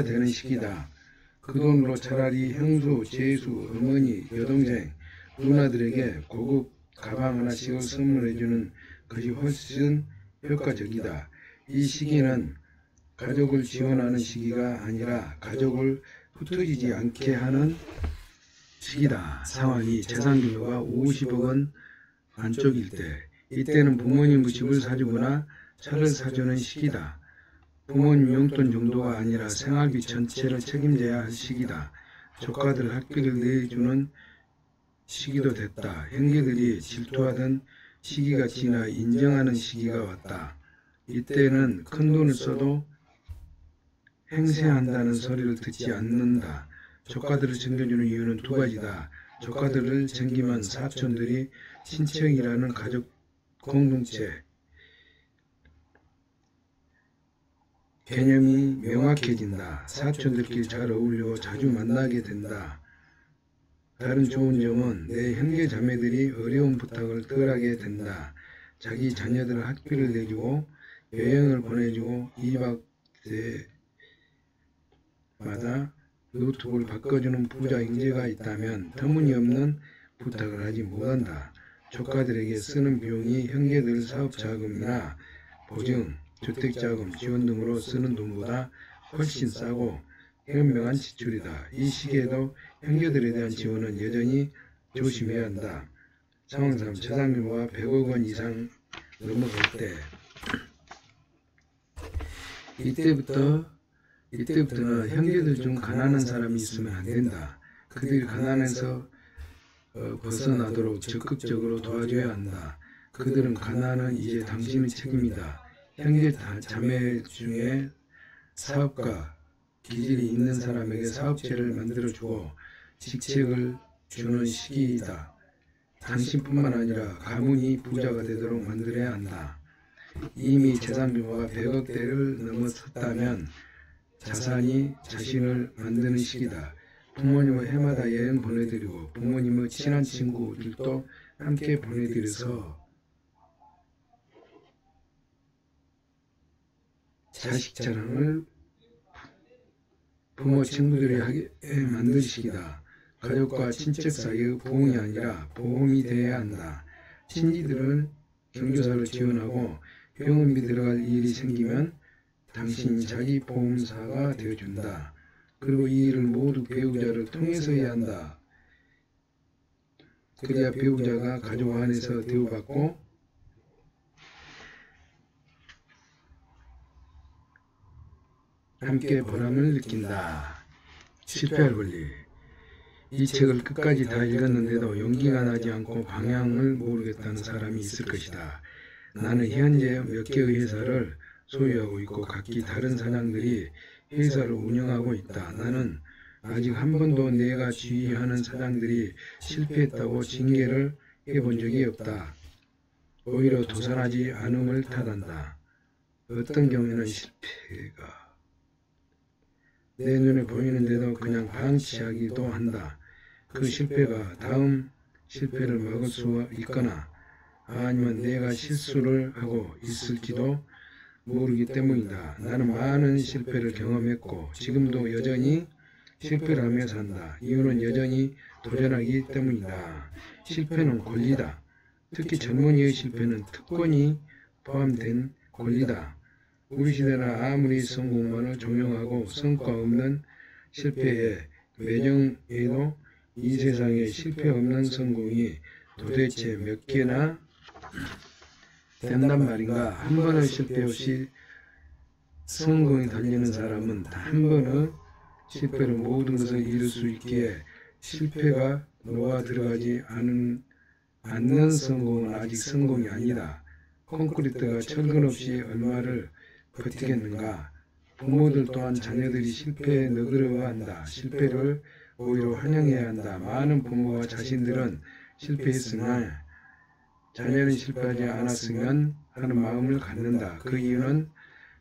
되는 시기다. 그 돈으로 차라리 형수, 제수, 어머니, 여동생, 누나들에게 고급 가방 하나씩을 선물해주는 것이 훨씬 효과적이다. 이 시기는 가족을 지원하는 시기가 아니라 가족을 흩어지지 않게 하는 시기다. 상황이 재산 규모가 50억 원 안쪽일 때, 이때는 부모님의 집을 사주거나 차를 사주는 시기다. 부모님 용돈 정도가 아니라 생활비 전체를 책임져야 할 시기다. 조카들 학비를 내주는 시기도 됐다. 형제들이 질투하던 시기가 지나 인정하는 시기가 왔다. 이때는 큰돈을 써도 행세한다는 소리를 듣지 않는다. 조카들을 챙겨주는 이유는 두 가지다. 조카들을 챙기면 사촌들이 친척이라는 가족 공동체 개념이 명확해진다. 사촌들끼리 잘 어울리고 자주 만나게 된다. 다른 좋은 점은 내 형제 자매들이 어려운 부탁을 덜하게 된다. 자기 자녀들 학비를 내주고 여행을 보내주고 2박 때마다 노트북을 바꿔주는 부자 형제가 있다면 터무니없는 부탁을 하지 못한다. 조카들에게 쓰는 비용이 형제들 사업자금이나 보증, 주택자금, 지원 등으로 쓰는 돈보다 훨씬 싸고 현명한 지출이다. 이 시기에도 형제들에 대한 지원은 여전히 조심해야 한다. 상황 3. 재산 규모가 100억 원 이상 넘어갈 때, 이때부터는 형제들 중 가난한 사람이 있으면 안 된다. 그들이 가난에서 벗어나도록 적극적으로 도와줘야 한다. 그들은 가난은 이제 당신의 책임이다. 형제 자매 중에 사업가 기질이 있는 사람에게 사업체를 만들어주고 직책을 주는 시기이다. 당신뿐만 아니라 가문이 부자가 되도록 만들어야 한다. 이미 재산 규모가 100억대를 넘어섰다면 자산이 자신을 만드는 시기다. 부모님을 해마다 여행 보내드리고 부모님의 친한 친구들도 함께 보내드려서 자식 자랑을 부모 친구들이 하게 만들 시기다. 가족과 친척 사이의 보험이 아니라 보험이 되어야 한다. 친지들은 경조사를 지원하고 병원비 들어갈 일이 생기면 당신이 자기 보험사가 되어준다. 그리고 이 일을 모두 배우자를 통해서 해야 한다. 그래야 배우자가 가족 안에서 대우받고 함께 보람을 느낀다. 실패할 권리. 이 책을 끝까지 다 읽었는데도 용기가 나지 않고 방향을 모르겠다는 사람이 있을 것이다. 나는 현재 몇 개의 회사를 소유하고 있고 각기 다른 사장들이 회사를 운영하고 있다. 나는 아직 한 번도 내가 지휘하는 사장들이 실패했다고 징계를 해본 적이 없다. 오히려 도산하지 않음을 탓한다. 어떤 경우에는 실패가 내 눈에 보이는데도 그냥 방치하기도 한다. 그 실패가 다음 실패를 막을 수 있거나 아니면 내가 실수를 하고 있을지도 모르기 때문이다. 나는 많은 실패를 경험했고 지금도 여전히 실패를 하며 산다. 이유는 여전히 도전하기 때문이다. 실패는 권리다. 특히 젊은이의 실패는 특권이 포함된 권리다. 우리 시대는 아무리 성공만을 종용하고 성과 없는 실패에 매정해도 이 세상에 실패 없는 성공이 도대체 몇 개나 된단 말인가. 한 번의 실패 없이 성공에 달리는 사람은 단 한 번의 실패로 모든 것을 이룰 수 있기에 실패가 녹아 들어가지 않는 성공은 아직 성공이 아니다. 콘크리트가 철근 없이 얼마를 버티겠는가. 부모들 또한 자녀들이 실패에 너그러워한다. 실패를 오히려 환영해야 한다. 많은 부모와 자신들은 실패했으나 자녀는 실패하지 않았으면 하는 마음을 갖는다. 그 이유는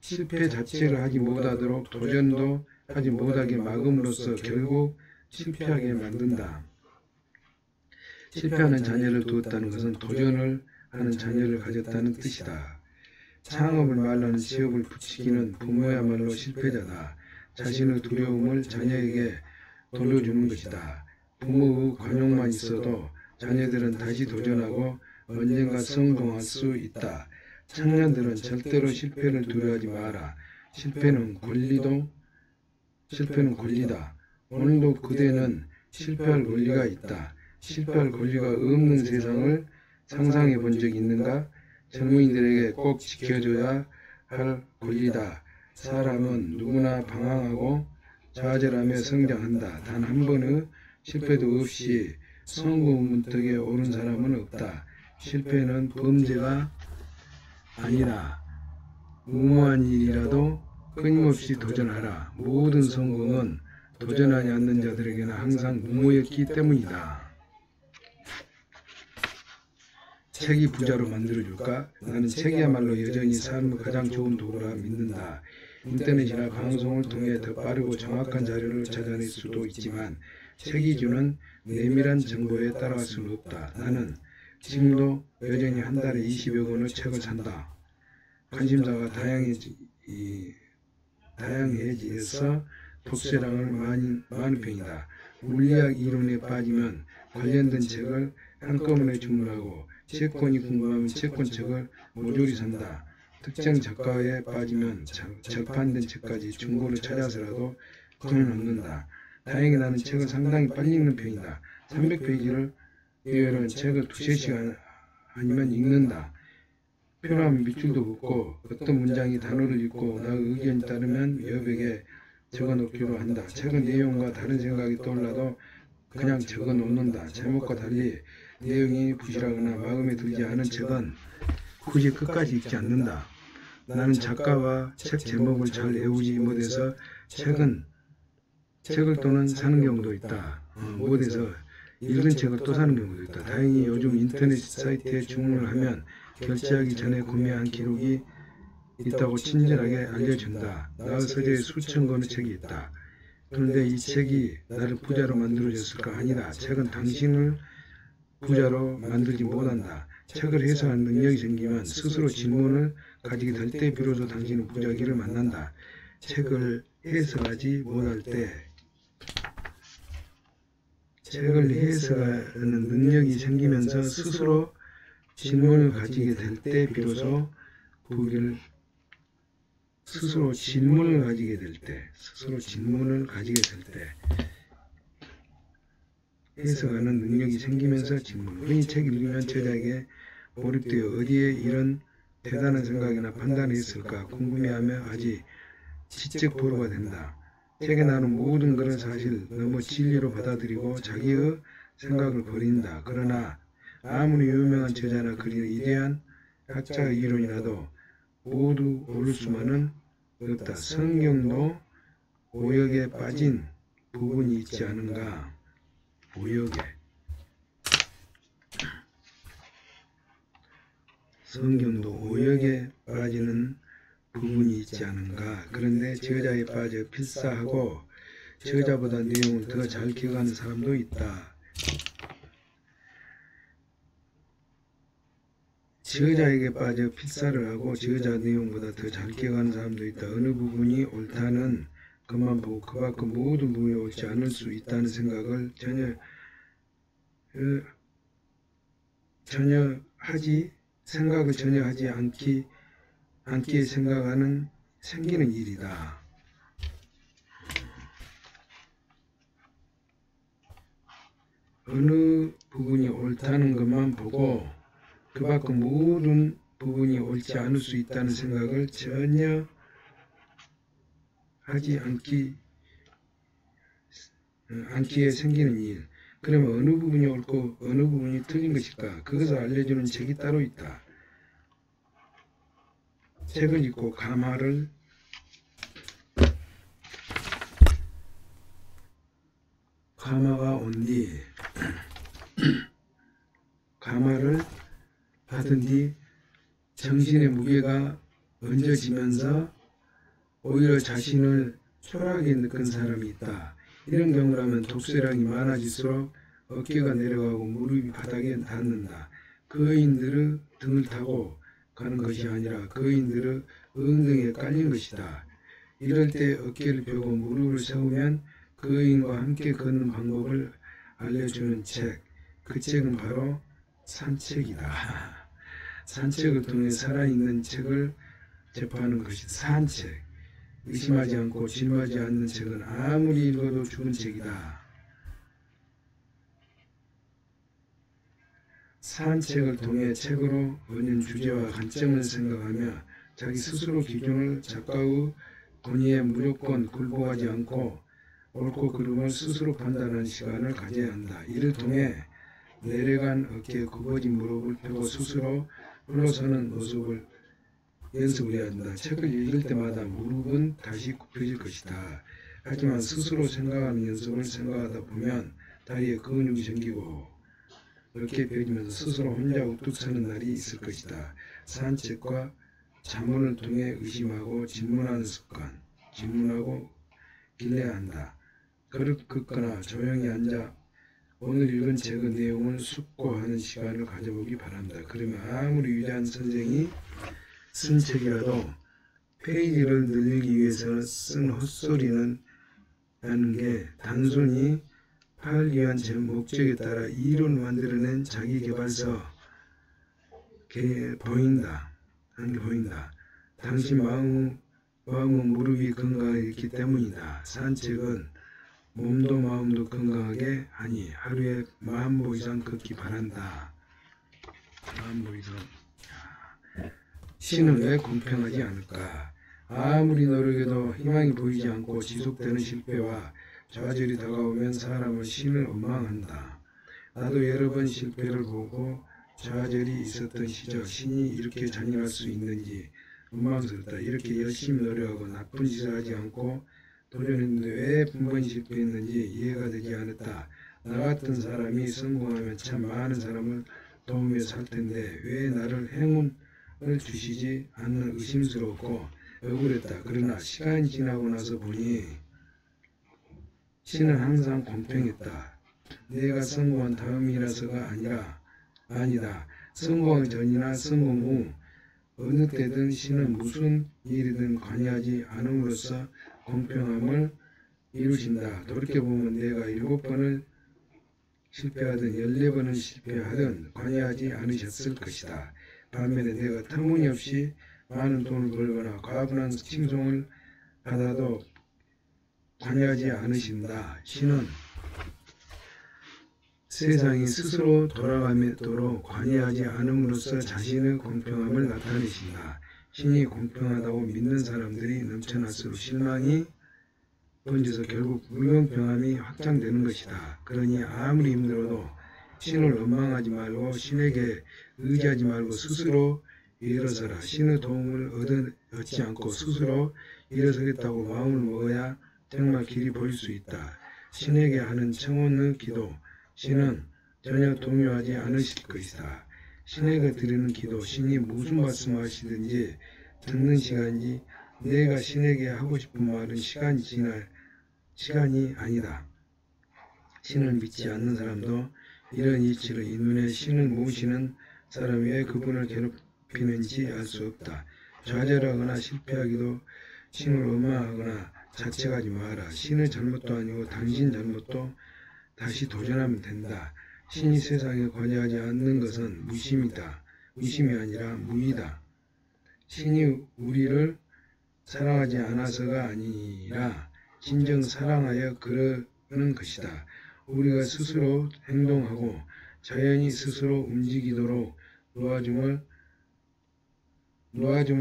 실패 자체를 하지 못하도록 도전도 하지 못하게 막음으로써 결국 실패하게 만든다. 실패하는 자녀를 두었다는 것은 도전을 하는 자녀를 가졌다는 뜻이다. 창업을 말하는 취업을 부추기는 부모야말로 실패자다. 자신의 두려움을 자녀에게 돌려주는 것이다. 부모의 관용만 있어도 자녀들은 다시 도전하고 언젠가 성공할 수 있다. 청년들은 절대로 실패를 두려워하지 마라. 실패는 권리다. 오늘도 그대는 실패할 권리가 있다. 실패할 권리가 없는 세상을 상상해 본 적이 있는가? 젊은이들에게 꼭 지켜줘야 할 권리다. 사람은 누구나 방황하고 좌절하며 성장한다. 단 한 번의 실패도 없이 성공 문턱에 오른 사람은 없다. 실패는 범죄가 아니라 무모한 일이라도 끊임없이 도전하라. 모든 성공은 도전하지 않는 자들에게는 항상 무모였기 때문이다. 책이 부자로 만들어줄까? 나는 책이야말로 여전히 삶의 가장 좋은 도구라 믿는다. 인터넷이나 방송을 통해 더 빠르고 정확한 자료를 찾아낼 수도 있지만 책이 주는 내밀한 정보에 따라갈 수는 없다. 나는 지금도 여전히 한 달에 20여 권의 책을 산다. 관심사가 다양해져서 독서량을 많은 편이다. 물리학 이론에 빠지면 관련된 책을 한꺼번에 주문하고 채권이 궁금하면 채권책을 모조리 산다. 특정 작가에 빠지면 절판된 책까지 중고로 찾아서라도 돈을 넣는다. 다행히 나는 책을 상당히 빨리 읽는 편이다. 300페이지를 이외로는 책을 2~3시간 아니면 읽는다. 필요하면 밑줄도 긋고 어떤 문장이 단어를 읽고 나의 의견에 따르면 여백에 적어놓기로 한다. 책의 내용과 다른 생각이 떠올라도 그냥 적어놓는다. 제목과 달리 내용이 부실하거나 마음에 들지 않은 책은 굳이 끝까지 읽지 않는다. 나는 작가와 책 제목을 잘 외우지 못해서 책을 또는 사는 경우도 있다. 못해서 읽은 책을 또 사는 경우도 있다. 다행히 요즘 인터넷 사이트에 주문을 하면 결제하기 전에 구매한 기록이 있다고 친절하게 알려준다. 나의 서재에 수천 권의 책이 있다. 그런데 이 책이 나를 부자로 만들어줬을까? 아니다. 책은 당신을 부자로 만들지 못한다. 책을 해석하는 능력이 생기면 스스로 질문을 가지게 될 때 비로소 당신은 부자기를 만난다. 책을 해석하지 못할 때 책을 해석하는 능력이 생기면서 스스로 질문을 가지게 될 때 비로소 스스로 질문을 가지게 될 때 해석하는 능력이 생기면서 질문. 흔히 책 읽으면 저자에게 몰입되어 어디에 이런 대단한 생각이나 판단을 했을까 궁금해하며 아주 지적 포로가 된다. 책에 나오는 모든 그런 사실 너무 진리로 받아들이고 자기의 생각을 버린다. 그러나 아무리 유명한 저자나 그리 위대한 학자의 이론이라도 모두 옳을 수만은 없다. 성경도 오역에 빠진 부분이 있지 않은가? 성경도 오역에 빠지는 부분이 있지 않은가? 그런데 저자에 빠져 필사하고 저자보다 내용을 더 잘 기억하는 사람도 있다. 저자에게 빠져 필사를 하고 저자 내용보다 더 잘 기억하는 사람도 있다. 어느 부분이 옳다는 것만 보고 그 밖의 모든 부분이 옳지 않을 수 있다는 생각을 전혀 하지 않기에 생기는 일이다. 어느 부분이 옳다는 것만 보고 그 밖의 모든 부분이 옳지 않을 수 있다는 생각을 전혀 하지 않기에 생기는 일. 그러면 어느 부분이 옳고 어느 부분이 틀린 것일까? 그것을 알려주는 책이 따로 있다. 책을 읽고 감화를 감화가 온 뒤 감화를 받은 뒤 정신의 무게가 얹어지면서 오히려 자신을 초라하게 느낀 사람이 있다. 이런 경우라면 독서량이 많아질수록 어깨가 내려가고 무릎이 바닥에 닿는다. 그 의인들의 등을 타고 가는 것이 아니라 거인들의 엉덩이에 깔린 것이다. 이럴 때 어깨를 펴고 무릎을 세우면 거인과 함께 걷는 방법을 알려주는 책, 그 책은 바로 산책이다. 산책을 통해 살아있는 책을 접하는 것이 산책. 의심하지 않고 질문하지 않는 책은 아무리 읽어도 죽은 책이다. 산책을 통해 책으로 얻는 주제와 관점을 생각하며 자기 스스로 기준을 작가의 권위에 무조건 굴복하지 않고 옳고 그름을 스스로 판단하는 시간을 가져야 한다. 이를 통해 내려간 어깨에 굽어진 무릎을 펴고 스스로 흘러서는 모습을 연습을 해야 한다. 책을 읽을 때마다 무릎은 다시 굽혀질 것이다. 하지만 스스로 생각하는 연습을 생각하다 보면 다리에 근육이 생기고 어깨 펴지면서 스스로 혼자 우뚝 서는 날이 있을 것이다. 산책과 자문을 통해 의심하고 질문하는 습관, 질문하고 길러야 한다. 그릇 긋거나 조용히 앉아 오늘 읽은 책의 내용을 숙고하는 시간을 가져보기 바란다. 그러면 아무리 위대한 선생이 쓴 책이라도 페이지를 늘리기 위해서 쓴 헛소리는 라는 게 단순히 팔기 위한 제 목적에 따라 이론 만들어낸 자기개발서 보인다. 당신 마음은 무릎이 건강했기 때문이다. 산책은 몸도 마음도 건강하게 하니 하루에 10,000보 이상 걷기 바란다. 10,000보 이상. 신은 왜 공평하지 않을까? 아무리 노력해도 희망이 보이지 않고 지속되는 실패와 좌절이 다가오면 사람은 신을 원망한다. 나도 여러 번 실패를 보고 좌절이 있었던 시절 신이 이렇게 잔인할 수 있는지 원망스럽다. 이렇게 열심히 노력하고 나쁜 짓을 하지 않고 도전했는데 왜 분번 실패했는지 이해가 되지 않았다. 나 같은 사람이 성공하면 참 많은 사람을 도우며 살 텐데 왜 나를 행운을 주시지 않는 의심스럽고 억울했다. 그러나 시간이 지나고 나서 보니 신은 항상 공평했다. 내가 성공한 다음이라서가 아니다. 성공 전이나 성공 후 어느 때든 신은 무슨 일이든 관여하지 않음으로써 공평함을 이루신다. 돌이켜보면 내가 7번을 실패하든 14번을 실패하든 관여하지 않으셨을 것이다. 반면에 내가 터무니없이 많은 돈을 벌거나 과분한 칭송을 받아도 관여하지 않으신다. 신은 세상이 스스로 돌아가도록 관여하지 않음으로써 자신의 공평함을 나타내신다. 신이 공평하다고 믿는 사람들이 넘쳐날수록 실망이 번져서 결국 불공평함이 확장되는 것이다. 그러니 아무리 힘들어도 신을 원망하지 말고 신에게 의지하지 말고 스스로 일어서라. 신의 도움을 얻지 않고 스스로 일어서겠다고 마음을 먹어야 정말 길이 보일 수 있다. 신에게 하는 청혼의 기도, 신은 전혀 동요하지 않으실 것이다. 신에게 드리는 기도, 신이 무슨 말씀하시든지 듣는 시간이 내가 신에게 하고 싶은 말은 시간이 아니다. 신을 믿지 않는 사람도 이런 이치로 이 눈에 신을 모시는 사람이 왜 그분을 괴롭히는지 알 수 없다. 좌절하거나 실패하기도 신을 원망하거나 자책하지 마라. 신의 잘못도 아니고 당신 잘못도 다시 도전하면 된다. 신이 세상에 관여하지 않는 것은 무심이다. 무심이 아니라 무의다. 신이 우리를 사랑하지 않아서가 아니라 진정 사랑하여 그러는 것이다. 우리가 스스로 행동하고 자연히 스스로 움직이도록 놓아줌을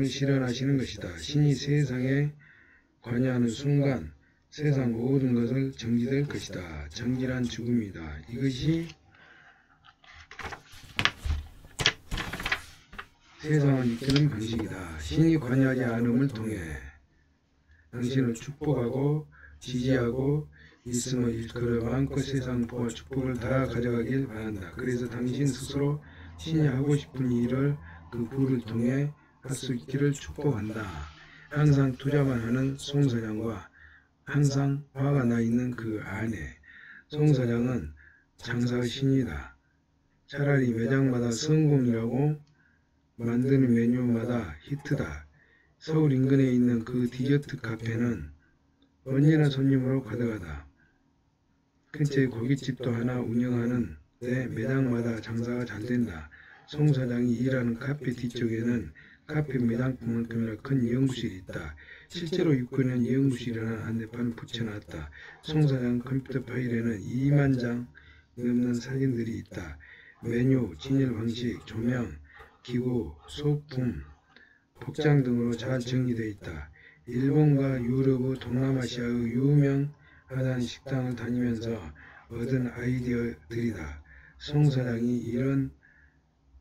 실현하시는 것이다. 신이 세상에 관여하는 순간 세상 모든 것을 정지될 것이다. 정지란 죽음이다. 이것이 세상을 이끄는 방식이다. 신이 관여하지 않음을 통해 당신을 축복하고 지지하고 있음을 일컬어 마음껏 세상 부와 축복을 다 가져가길 바란다. 그래서 당신 스스로 신이 하고 싶은 일을 그 부를 통해 할 수 있기를 축복한다. 항상 투자만 하는 송 사장과 항상 화가 나 있는 그 아내. 송 사장은 장사의 신이다. 차라리 매장마다 성공이라고 만드는 메뉴마다 히트다. 서울 인근에 있는 그 디저트 카페는 언제나 손님으로 가득하다. 근처에 고깃집도 하나 운영하는데 매장마다 장사가 잘 된다. 송 사장이 일하는 카페 뒤쪽에는 카페 매장뿐만큼이나 큰 연구실이 있다. 실제로 입구에는 연구실이라는 안내판을 붙여놨다. 송 사장 컴퓨터 파일에는 2만 장 넘는 사진들이 있다. 메뉴, 진열 방식, 조명, 기구, 소품, 복장 등으로 잘 정리되어 있다. 일본과 유럽, 동남아시아의 유명하다는 식당을 다니면서 얻은 아이디어들이다. 송 사장이 이런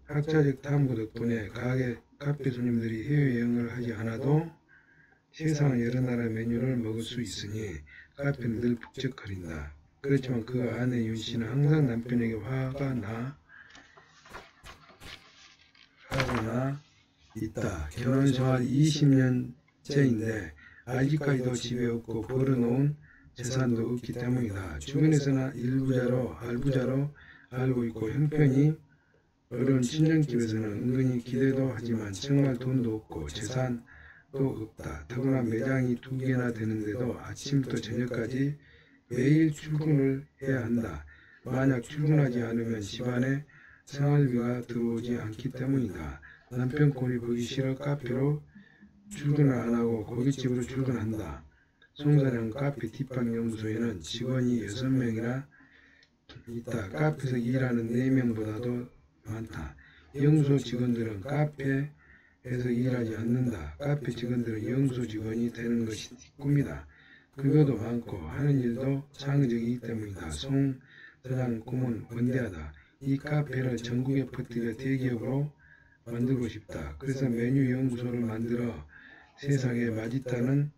학자적 탐구 덕분에 가게 카페 손님들이 해외여행을 하지 않아도 세상 여러 나라 메뉴를 먹을 수 있으니 카페는 늘 북적거린다. 그렇지만 그 아내 윤씨는 항상 남편에게 화가 나 있다. 결혼생활 20년째인데 아직까지도 집에 없고 벌어놓은 재산도 없기 때문이다. 주변에서는 알부자로 알고 있고 형편이 어려운 친정집에서는 은근히 기대도 하지만 정말 돈도 없고 재산도 없다. 더구나 매장이 2개나 되는데도 아침부터 저녁까지 매일 출근을 해야 한다. 만약 출근하지 않으면 집안에 생활비가 들어오지 않기 때문이다. 남편 꼴이 보기 싫어 카페로 출근을 안하고 고깃집으로 출근한다. 송 사장 카페 뒷방 연구소에는 직원이 6명이나 있다. 카페에서 일하는 4명보다도 많다. 연구소 직원들은 카페에서 일하지 않는다. 카페 직원들은 연구소 직원이 되는 것이 꿈이다. 급여도 많고 하는 일도 창의적이기 때문이다. 송 사장 꿈은 원대하다. 이 카페를 전국에 퍼뜨려 대기업으로 만들고 싶다. 그래서 메뉴 연구소를 만들어 세상에 맛있다는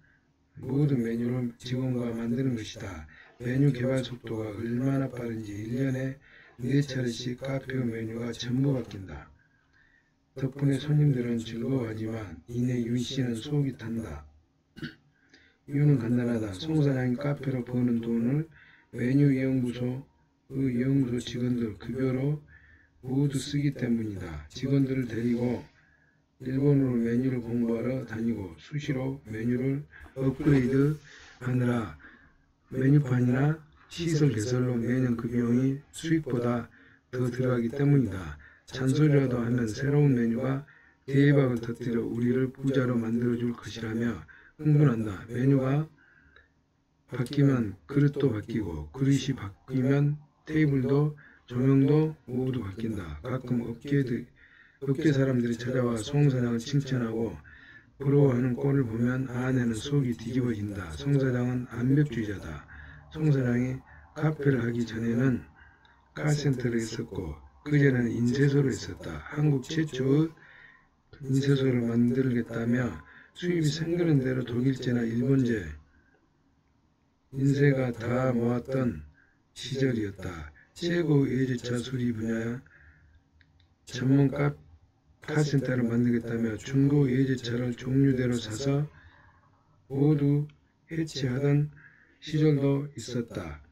모든 메뉴를 직원과 만드는 것이다. 메뉴 개발 속도가 얼마나 빠른지 1년에 4차례씩 카페의 메뉴가 전부 바뀐다. 덕분에 손님들은 즐거워하지만 이내 윤씨는 속이 탄다. 이유는 간단하다. 송 사장이 카페로 버는 돈을 메뉴 연구소 직원들 급여로 모두 쓰기 때문이다. 직원들을 데리고 일본으로 메뉴를 공부하러 다니고 수시로 메뉴를 업그레이드 하느라 메뉴판이나 시설 개설로 매년 그 비용이 수익보다 더 들어가기 때문이다. 잔소리라도 하면 새로운 메뉴가 대박을 터뜨려 우리를 부자로 만들어줄 것이라며 흥분한다. 메뉴가 바뀌면 그릇도 바뀌고 그릇이 바뀌면 테이블도 조명도 모두 바뀐다. 가끔 업계 사람들이 찾아와 송 사장을 칭찬하고 부러워하는 꼴을 보면 아내는 속이 뒤집어진다. 송 사장은 완벽주의자다. 송 사장이 카페를 하기 전에는 카센터를 했었고 그전에는 인쇄소를 했었다. 한국 최초의 인쇄소를 만들겠다며 수입이 생기는 대로 독일제나 일본제 인쇄가 다 모았던 시절이었다. 최고 외제차 수리 분야 전문 카센터를 만들겠다며 중고 외제차를 종류대로 사서 모두 해체하던 시절도 있었다.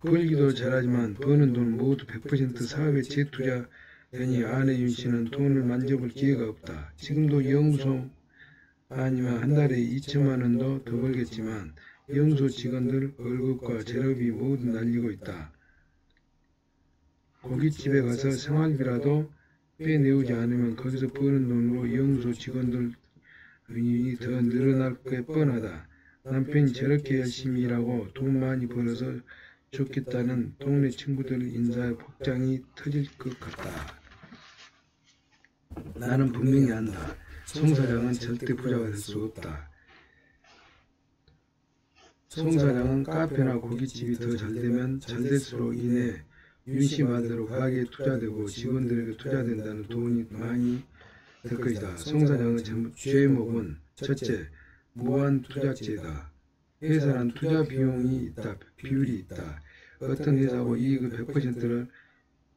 벌기도 잘하지만 버는 돈 모두 100% 사업에 재투자되니 아내 윤씨는 돈을 만져볼 기회가 없다. 지금도 연구소 아니면 한 달에 2천만 원도 더 벌겠지만 연구소 직원들 월급과 재료비 모두 날리고 있다. 고깃집에 가서 생활비라도 빼내오지 않으면 거기서 버는 돈으로 연구소 직원들이 더 늘어날 게 뻔하다. 남편이 저렇게 열심히 일하고 돈 많이 벌어서 좋겠다는 동네 친구들 인사에 복장이 터질 것 같다. 나는 분명히 안다. 송 사장은 절대 부자가 될 수 없다. 송 사장은 카페나 고깃집이 더 잘되면 잘될수록 이내 윤씨 말대로 가게에 투자되고 직원들에게 투자된다는 돈이 많이 될 것이다. 송 사장의 죄목은 첫째, 무한투자제다. 회사는 투자 비용이 있다. 비율이 있다. 어떤 회사고 이익의 100%를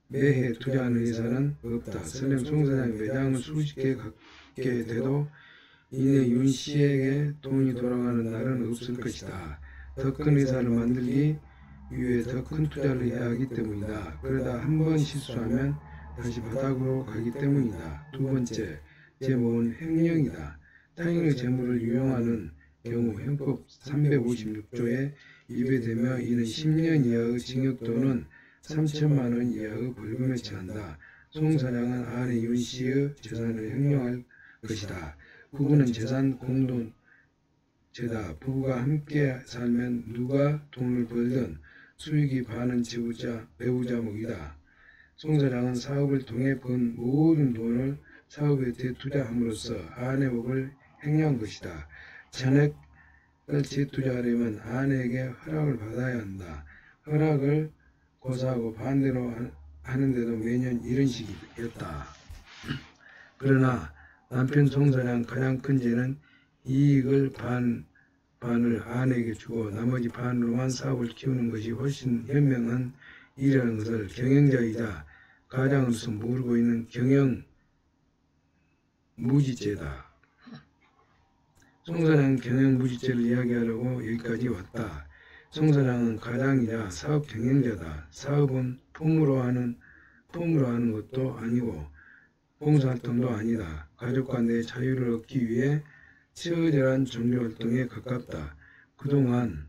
매해 투자하는 회사는 없다. 설령 송 사장이 매장을 수십 개 갖게 돼도 이내 윤씨에게 돈이 돌아가는 날은 없을 것이다. 더 큰 회사를 만들기 이후에 더 큰 투자를 해야 하기 때문이다. 그러다 한 번 실수하면 다시 바닥으로 가기 때문이다. 두 번째, 제목은 횡령이다. 타인의 재물을 유용하는 경우 형법 356조에 위배되며 이는 10년 이하의 징역 또는 3천만 원 이하의 벌금에 처한다. 송 사장은 아내 윤 씨의 재산을 횡령할 것이다. 부부는 재산 공동체다. 부부가 함께 살면 누가 돈을 벌든 수익이 반은 배우자 몫이다. 송 사장은 사업을 통해 번 모든 돈을 사업에 재투자함으로써 아내 몫을 횡령한 것이다. 전액을 재투자하려면 아내에게 허락을 받아야 한다. 허락을 고사하고 반대로 하는데도 매년 이런 식이었다. 그러나 남편 송 사장 가장 큰 죄는 이익을 반을 아내에게 주고 나머지 반으로만 사업을 키우는 것이 훨씬 현명한 일이라는 것을 경영자이자 가장으로서 모르고 있는 경영무지죄다. 송 사장은 경영무지죄를 이야기하려고 여기까지 왔다. 송 사장은 가장이자 사업 경영자다. 사업은 폼으로 하는 것도 아니고 봉사활동도 아니다. 가족과 내 자유를 얻기 위해 처절한 종교활동에 가깝다. 그동안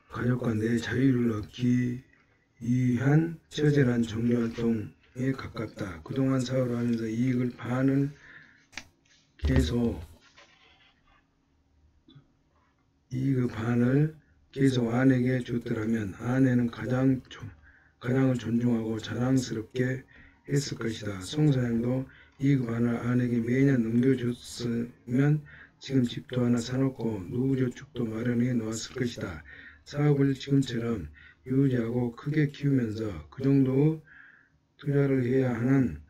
가족과 내 자유를 얻기 위한 처절한 종교활동에 가깝다. 그동안 사업을 하면서 이익을 반을 계속 아내에게 줬더라면 아내는 가장을 존중하고 자랑스럽게 했을 것이다. 송 사장도 이익 반을 아내에게 매년 넘겨줬으면 지금 집도 하나 사놓고 노후저축도 마련해 놓았을 것이다. 사업을 지금처럼 유지하고 크게 키우면서 그 정도 투자를 해야 하는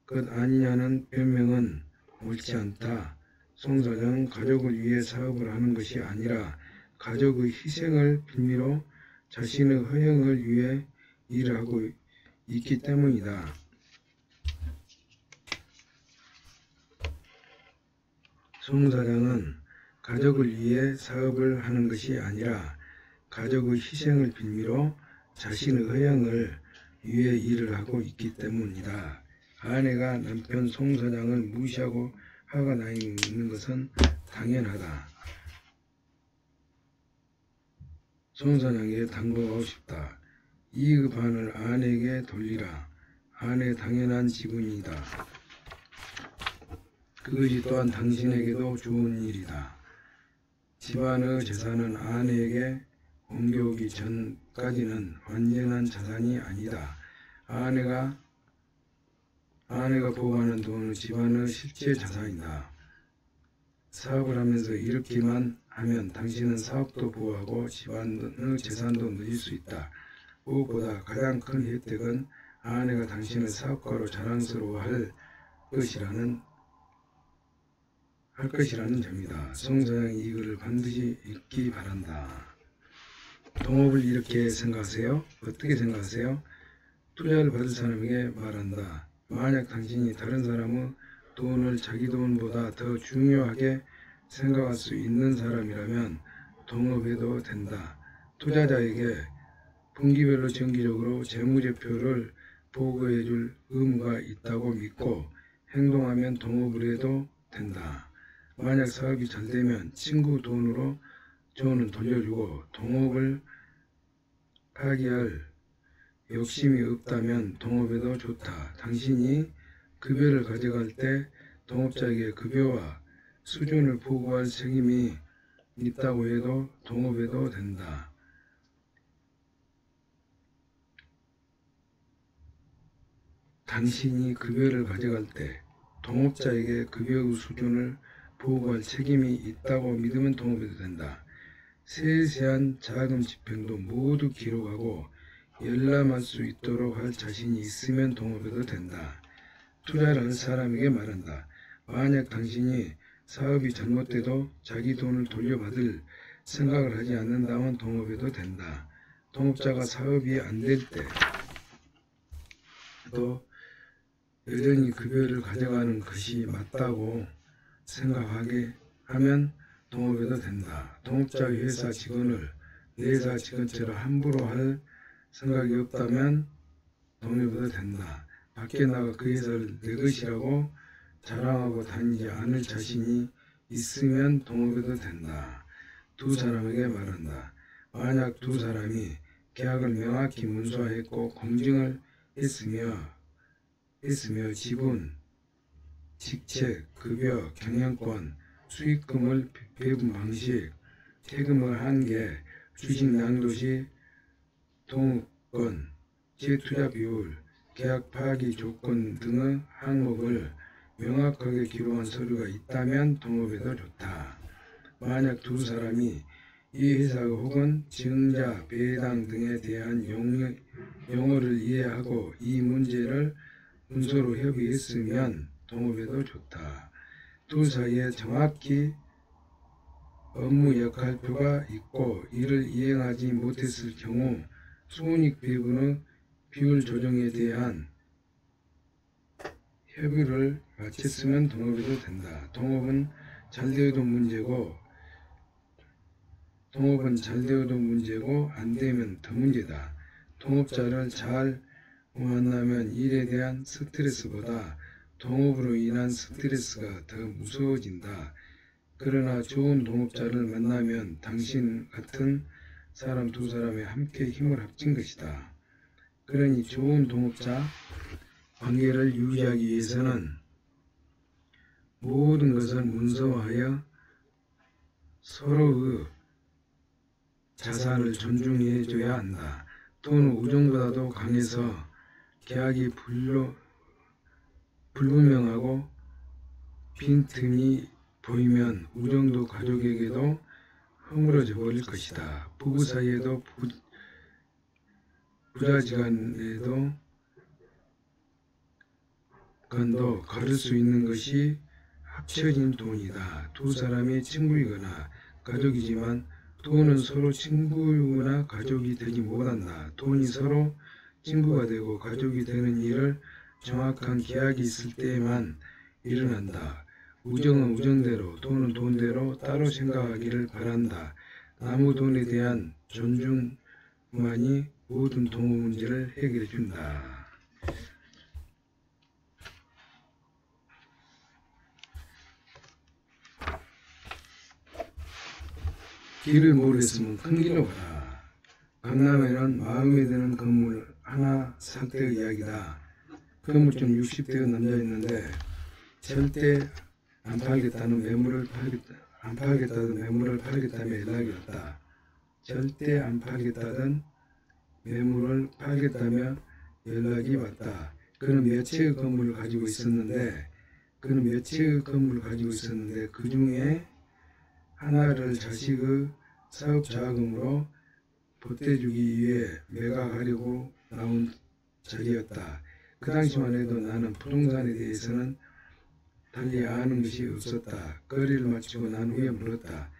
것 아니냐는 변명은 옳지 않다. 송 사장은 가족을 위해 사업을 하는 것이 아니라 가족의 희생을 빌미로 자신의 허영을 위해 일을 하고 있기 때문이다. 송 사장은 가족을 위해 사업을 하는 것이 아니라 가족의 희생을 빌미로 자신의 허영을 위해 일을 하고 있기 때문이다. 아내가 남편 송 사장을 무시하고 화가 나 있는 것은 당연하다. 송 사장에게 당부하고 싶다. 이익의 반을 아내에게 돌리라. 아내의 당연한 지분이다. 그것이 또한 당신에게도 좋은 일이다. 집안의 재산은 아내에게 옮겨오기 전까지는 완전한 자산이 아니다. 아내가 보호하는 돈은 집안의 실제 자산이다. 사업을 하면서 이렇게만 하면 당신은 사업도 보호하고 집안의 재산도 누릴 수 있다. 무엇보다 가장 큰 혜택은 아내가 당신의 사업가로 자랑스러워할 것이라는 점이다. 송 사장이 이거를 반드시 읽기 바란다. 동업을 이렇게 생각하세요? 어떻게 생각하세요? 투자를 받을 사람에게 말한다. 만약 당신이 다른 사람의 돈을 자기 돈보다 더 중요하게 생각할 수 있는 사람이라면 동업해도 된다. 투자자에게 분기별로 정기적으로 재무제표를 보고해 줄 의무가 있다고 믿고 행동하면 동업을 해도 된다. 만약 사업이 잘 되면 친구 돈으로 돈은 돌려주고 동업을 파기할 욕심이 없다면 동업에도 좋다. 당신이 급여를 가져갈 때 동업자에게 급여와 수준을 보고할 책임이 있다고 해도 동업해도 된다. 당신이 급여를 가져갈 때 동업자에게 급여의 수준을 보고할 책임이 있다고 믿으면 동업해도 된다. 세세한 자금 집행도 모두 기록하고 열람할 수 있도록 할 자신이 있으면 동업해도 된다. 투자를 한 사람에게 말한다. 만약 당신이 사업이 잘못돼도 자기 돈을 돌려받을 생각을 하지 않는다면 동업해도 된다. 동업자가 사업이 안 될 때도 여전히 급여를 가져가는 것이 맞다고 생각하게 하면 동업해도 된다. 동업자의 회사 직원을 내 회사 직원처럼 함부로 할 생각이 없다면 동업해도 된다. 밖에 나가 그 회사를 내 것이라고 자랑하고 다니지 않을 자신이 있으면 동업해도 된다. 두 사람에게 말한다. 만약 두 사람이 계약을 명확히 문서화했고 공증을 했으며 지분, 직책, 급여, 경영권, 수익금을 배분 방식, 세금을 한계, 주식 양도시, 동업권, 재투자 비율, 계약 파기 조건 등의 항목을 명확하게 기록한 서류가 있다면 동업해도 좋다. 만약 두 사람이 이 회사 혹은 증자, 배당 등에 대한 용어를 이해하고 이 문제를 문서로 협의했으면 동업해도 좋다. 두 사이에 정확히 업무 역할표가 있고 이를 이행하지 못했을 경우 수익 배분의 비율 조정에 대한 협의를 마쳤으면 동업해도 된다. 동업은 잘 되어도 문제고 안 되면 더 문제다. 동업자를 잘 만나면 일에 대한 스트레스보다 동업으로 인한 스트레스가 더 무서워진다. 그러나 좋은 동업자를 만나면 당신 같은 사람 두 사람이 함께 힘을 합친 것이다. 그러니 좋은 동업자 관계를 유지하기 위해서는 모든 것을 문서화하여 서로의 자산을 존중해 줘야 한다. 또는 우정보다도 강해서 계약이 불분명하고 빈틈이 보이면 우정도 가족에게도 허물어져 버릴 것이다. 부부 사이에도 부자지간에도 간도 가를 수 있는 것이 합쳐진 돈이다. 두 사람이 친구이거나 가족이지만 돈은 서로 친구나 가족이 되지 못한다. 돈이 서로 친구가 되고 가족이 되는 일을 정확한 계약이 있을 때에만 일어난다. 우정은 우정대로, 돈은 돈대로 따로 생각하기를 바란다. 남의 돈에 대한 존중만이 모든 동업 문제를 해결해 준다. 길을 모르겠으면 큰 길로 가라. 강남에는 마음에 드는 건물 하나 살 때 이야기다. 건물좀 60대의 남자였는데 절대 안 팔겠다는 매물을 팔겠다며 연락이 왔다. 절대 안 팔겠다던 매물을 팔겠다며 연락이 왔다. 그는 몇 채의 건물을 가지고 있었는데 그 중에 하나를 자식의 사업 자금으로 보태주기 위해 매각하려고 나온 자리였다. 그 당시만 해도 나는 부동산에 대해서는 달리 아는 것이 없었다. 거래를 마치고 난 후에 물었다.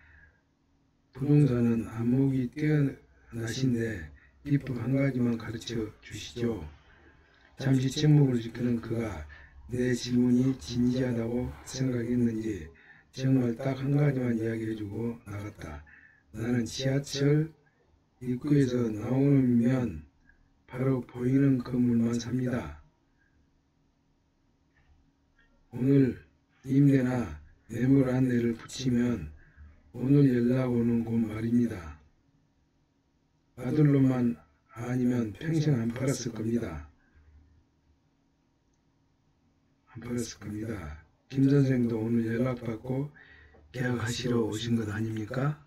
부동산은 안목이 뛰어나신데 비법 한 가지만 가르쳐 주시죠. 잠시 침묵을 지키는 그가 내 질문이 진지하다고 생각했는지 정말 딱 한 가지만 이야기해주고 나갔다. 나는 지하철 입구에서 나오면 바로 보이는 건물만 삽니다. 오늘 임대나 매물 안내를 붙이면 오늘 연락 오는 곳 말입니다. 아들로만 아니면 평생 안 팔았을 겁니다. 김 선생도 오늘 연락받고 계약하시러 오신 것 아닙니까?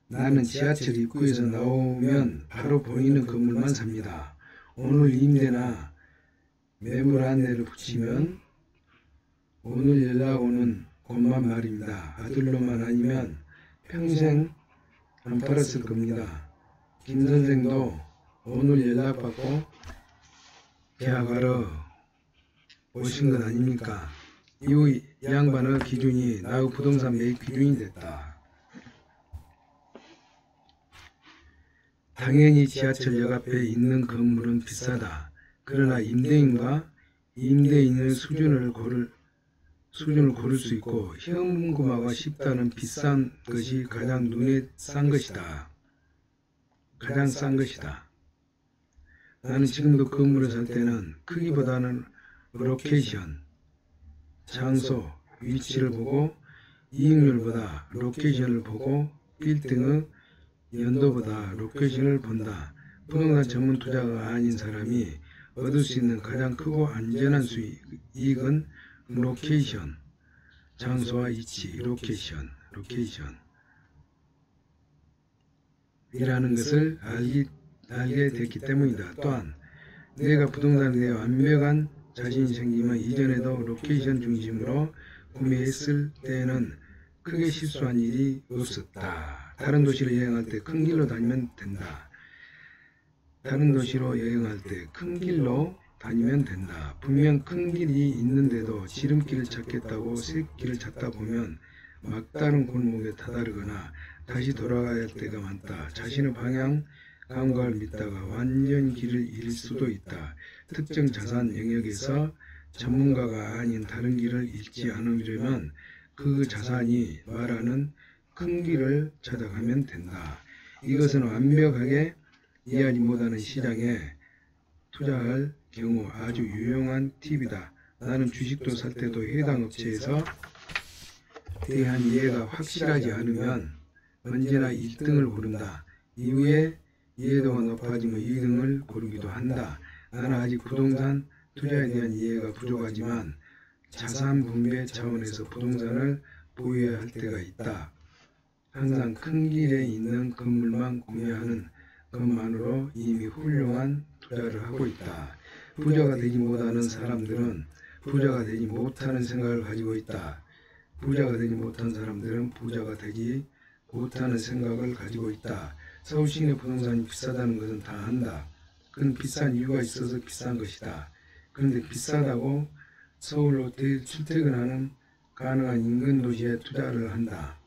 나는 지하철 입구에서 나오면 바로 보이는 건물만 삽니다. 오늘 임대나 매물 안내를 붙이면 오늘 연락 오는 곳만 말입니다. 아들로만 아니면 평생 안 팔았을 겁니다. 김 선생도 오늘 연락받고 계약하러 오신 것 아닙니까? 이 양반의 기준이 나의 부동산 매입 기준이 됐다. 당연히 지하철역 앞에 있는 건물은 비싸다. 그러나 임대인과 임대인의 수준을 고를 수 있고 현금화가 쉽다는 비싼 것이 가장 눈에 싼 것이다. 가장 싼 것이다. 나는 지금도 건물을 살 때는 크기보다는 로케이션, 장소, 위치를 보고 이익률보다 로케이션을 보고 빌딩의 연도보다 로케이션을 본다. 부동산 전문 투자가 아닌 사람이 얻을 수 있는 가장 크고 안전한 수익은 로케이션, 장소와 위치, 로케이션 이라는 것을 알게 됐기 때문이다. 또한 내가 부동산에 대해 완벽한 자신이 생기면 이전에도 로케이션 중심으로 구매했을 때는 크게 실수한 일이 없었다. 다른 도시를 여행할 때 큰 길로 다니면 된다. 다른 도시로 여행할 때 큰 길로 다니면 된다. 분명 큰 길이 있는데도 지름길을 찾겠다고 새 길을 찾다 보면 막다른 골목에 다다르거나 다시 돌아가야 할 때가 많다. 자신의 방향 감각을 믿다가 완전히 길을 잃을 수도 있다. 특정 자산 영역에서 전문가가 아닌 다른 길을 잃지 않으려면 그 자산이 말하는 큰 길을 찾아가면 된다. 이것은 완벽하게 이해하지 못하는 시장에 투자할 경우 아주 유용한 팁이다. 나는 주식도 살 때도 해당 업체에서 대한 이해가 확실하지 않으면 언제나 1등을 고른다. 이후에 이해도가 높아지면 2등을 고르기도 한다. 나는 아직 부동산 투자에 대한 이해가 부족하지만 자산 분배 차원에서 부동산을 보유해야 할 때가 있다. 항상 큰 길에 있는 건물만 구매하는 것만으로 이미 훌륭한 투자를 하고 있다. 부자가 되지 못하는 사람들은 부자가 되지 못하는 생각을 가지고 있다. 부자가 되지 못한 사람들은 부자가 되지 못하는 생각을 가지고 있다. 서울 시내 부동산이 비싸다는 것은 다 안다. 그건 비싼 이유가 있어서 비싼 것이다. 그런데 비싸다고 서울로 출퇴근하는 가능한 인근 도시에 투자를 한다.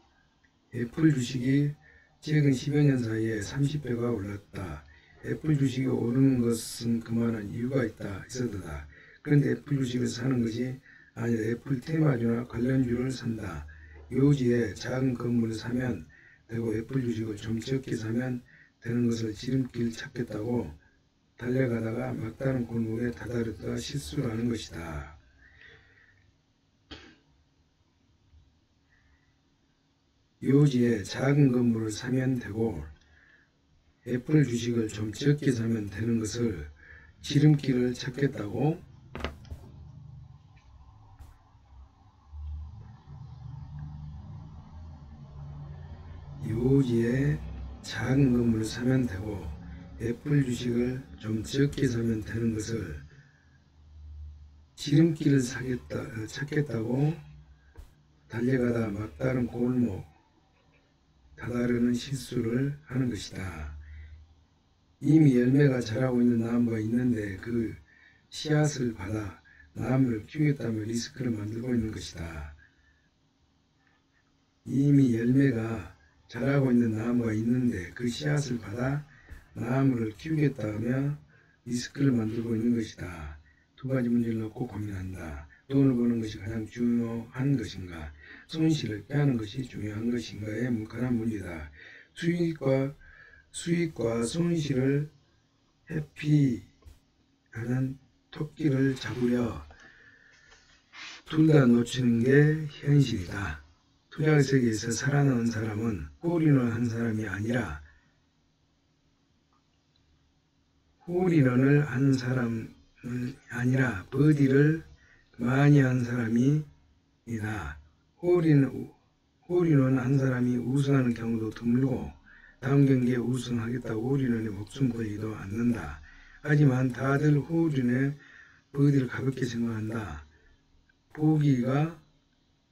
애플 주식이 최근 10여 년 사이에 30배가 올랐다. 애플 주식이 오르는 것은 그만한 이유가 있어서다. 그런데 애플 주식을 사는 것이 아니라 애플 테마주나 관련주를 산다. 요지에 작은 건물을 사면 되고 애플 주식을 좀 적게 사면 되는 것을 지름길 찾겠다고 달려가다가 막다른 골목에 다다르다가 실수를 하는 것이다. 요지에 작은 건물을 사면 되고 애플 주식을 좀 적게 사면 되는 것을 지름길을 찾겠다고 요지에 작은 건물을 사면 되고 애플 주식을 좀 적게 사면 되는 것을 지름길을 찾겠다고 달려가다 막다른 골목 다다르는 실수를 하는 것이다. 이미 열매가 자라고 있는 나무가 있는데 그 씨앗을 받아 나무를 키우겠다며 리스크를 만들고 있는 것이다. 이미 열매가 자라고 있는 나무가 있는데 그 씨앗을 받아 나무를 키우겠다며 리스크를 만들고 있는 것이다. 두 가지 문제를 놓고 고민한다. 돈을 버는 것이 가장 중요한 것인가? 손실을 빼하는 것이 중요한 것인가의 묵직한 문제다. 수익과 손실을 회피하는 토끼를 잡으려 둘 다 놓치는 게 현실이다. 투자 세계에서 살아남은 사람은 홀인원을 한 사람이 아니라 버디를 많이 한 사람이다. 홀인원 한 사람이 우승하는 경우도 드물고 다음 경기에 우승하겠다고 홀인원에 목숨 걸지도 않는다. 하지만 다들 홀인원의 버디를 가볍게 생각한다.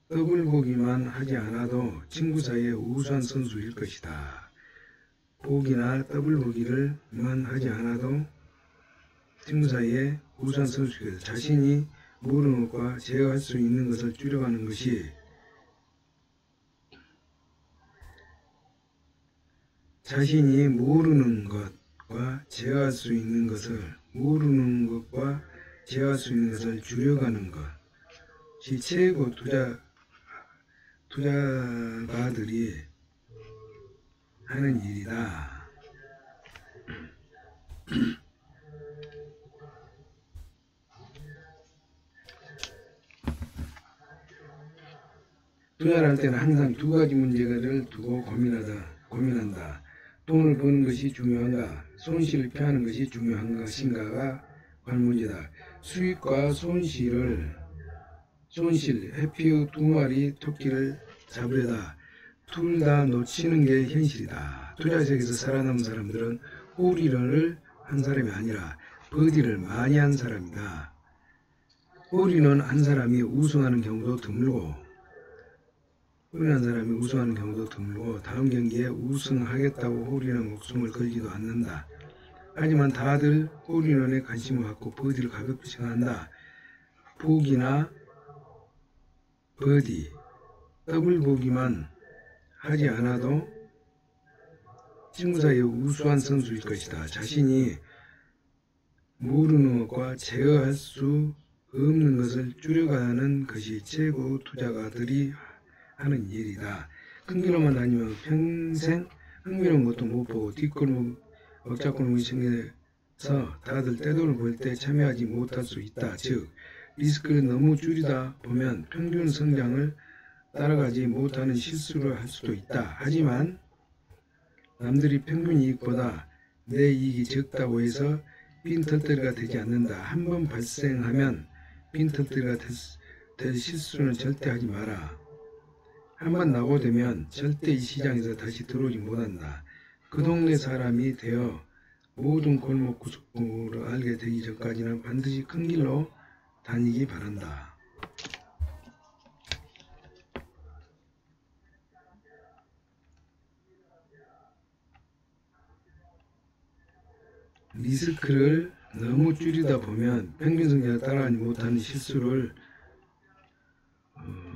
더블 보기만 하지 않아도 친구 사이에 우수한 선수일 것이다. 보기나 더블 보기를만 하지 않아도 친구 사이에 우수한 선수일 것이다. 자신이 모르는 것과 제어할 수 있는 것을 줄여가는 것이 자신이 모르는 것과 제어할 수 있는 것을 줄여가는 것이 최고 투자가들이 하는 일이다. 투자를 할 때는 항상 두 가지 문제를 두고 고민한다. 돈을 버는 것이 중요한가, 손실을 피하는 것이 중요한 것인가가 관문제다. 수익과 손실, 해피의 두 마리 토끼를 잡으려다 둘 다 놓치는 게 현실이다. 투자 세계에서 살아남은 사람들은 홀인원을 한 사람이 아니라 버디를 많이 한 사람이다. 홀인원 한 사람이 우승하는 경우도 드물고 다음 경기에 우승하겠다고 홀인원 목숨을 걸지도 않는다. 하지만 다들 홀인원에 관심을 갖고 버디를 가볍게 생각한다. 보기나 버디, 더블 보기만 하지 않아도 친구 사이에 우수한 선수일 것이다. 자신이 모르는 것과 제어할 수 없는 것을 줄여가는 것이 최고 투자가들이 하는 일이다. 큰 길로만 다니면 평생 흥미로운 것도 못 보고 뒷골목 억잡골목이 생겨서 다들 떼돈을 벌 때 참여하지 못할 수 있다. 즉 리스크를 너무 줄이다 보면 평균 성장을 따라가지 못하는 실수를 할 수도 있다. 하지만 남들이 평균 이익보다 내 이익이 적다고 해서 빈털터리가 되지 않는다. 한번 발생하면 빈털터리가 될 실수는 절대 하지 마라. 한번 낙오되면 절대 이 시장에서 다시 들어오지 못한다. 그 동네 사람이 되어 모든 골목 구석구를 알게 되기 전까지는 반드시 큰 길로 다니기 바란다. 리스크를 너무 줄이다 보면 평균 성장을 따라가지 못하는 실수를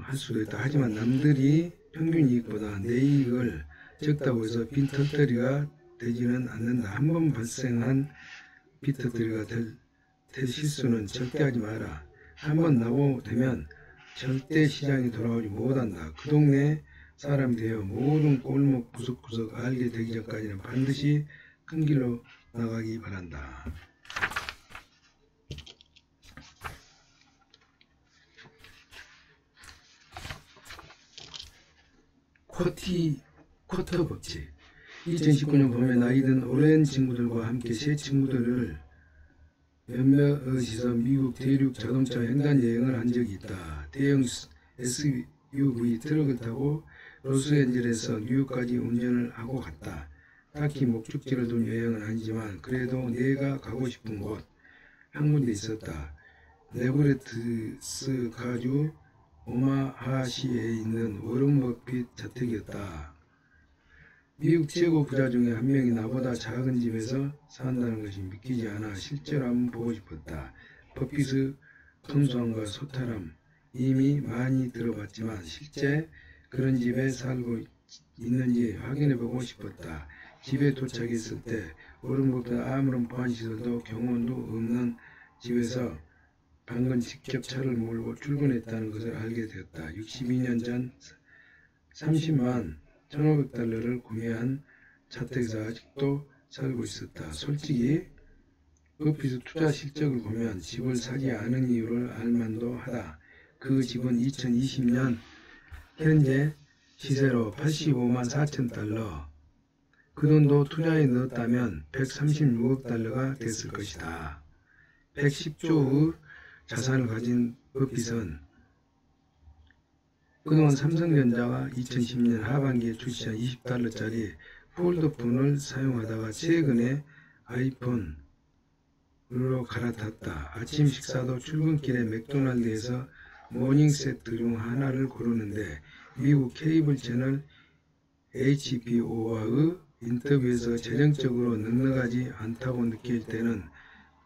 할 수도 있다. 하지만 남들이 평균 이익보다 내 이익을 적다고 해서 빈털터리가 되지는 않는다. 한번 발생한 빈털터리가 될 실수는 절대 하지 마라. 한번 낙오되면 절대 시장이 돌아오지 못한다. 그 동네 사람이 되어 모든 골목 구석구석 알게 되기 전까지는 반드시 큰 길로 나가기 바란다. 쿼터 법칙. 2019년 봄에 나이 든 오랜 친구들과 함께 새 친구들을 몇몇이서 미국 대륙 자동차 횡단 여행을 한 적이 있다. 대형 SUV 트럭을 타고 로스앤젤레스에서 뉴욕까지 운전을 하고 갔다. 딱히 목적지를 둔 여행은 아니지만 그래도 내가 가고 싶은 곳 한 군데 있었다. 네브래스카 가주 오마하시에 있는 워런 버핏 자택이었다. 미국 최고 부자 중에 한 명이 나보다 작은 집에서 산다는 것이 믿기지 않아 실제로 한번 보고 싶었다. 버핏의 검소함과 소탈함 이미 많이 들어봤지만 실제 그런 집에 살고 있는지 확인해보고 싶었다. 집에 도착했을 때 워런 버핏은 아무런 보안시설도 경호원도 없는 집에서 방금 직접 차를 몰고 출근했다는 것을 알게 되었다. 62년 전 30만 1,500달러를 구매한 자택에서 아직도 살고 있었다. 솔직히 버핏의 투자 실적을 보면 집을 사지 않은 이유를 알만도 하다. 그 집은 2020년 현재 시세로 85만 4천 달러, 그 돈도 투자에 넣었다면 136억 달러가 됐을 것이다. 110조의 자산을 가진 버핏은 그동안 삼성전자가 2010년 하반기에 출시한 20달러짜리 폴더폰을 사용하다가 최근에 아이폰으로 갈아탔다. 아침 식사도 출근길에 맥도날드에서 모닝 세트 중 하나를 고르는데 미국 케이블 채널 HBO와의 인터뷰에서 재정적으로 넉넉하지 않다고 느낄 때는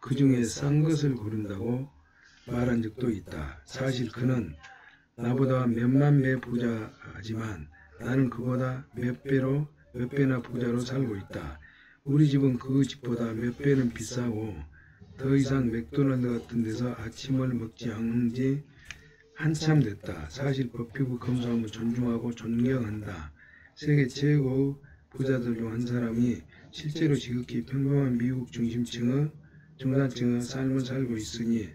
그 중에 싼 것을 고른다고 말한 적도 있다. 사실 그는 나보다 몇만 배 부자지만 나는 그보다 몇 배나 부자로 살고 있다. 우리 집은 그 집보다 몇 배는 비싸고 더 이상 맥도날드 같은 데서 아침을 먹지 않은 지 한참 됐다. 사실 버피고 검소함을 존중하고 존경한다. 세계 최고 부자들 중 한 사람이 실제로 지극히 평범한 미국 중산층의 삶을 살고 있으니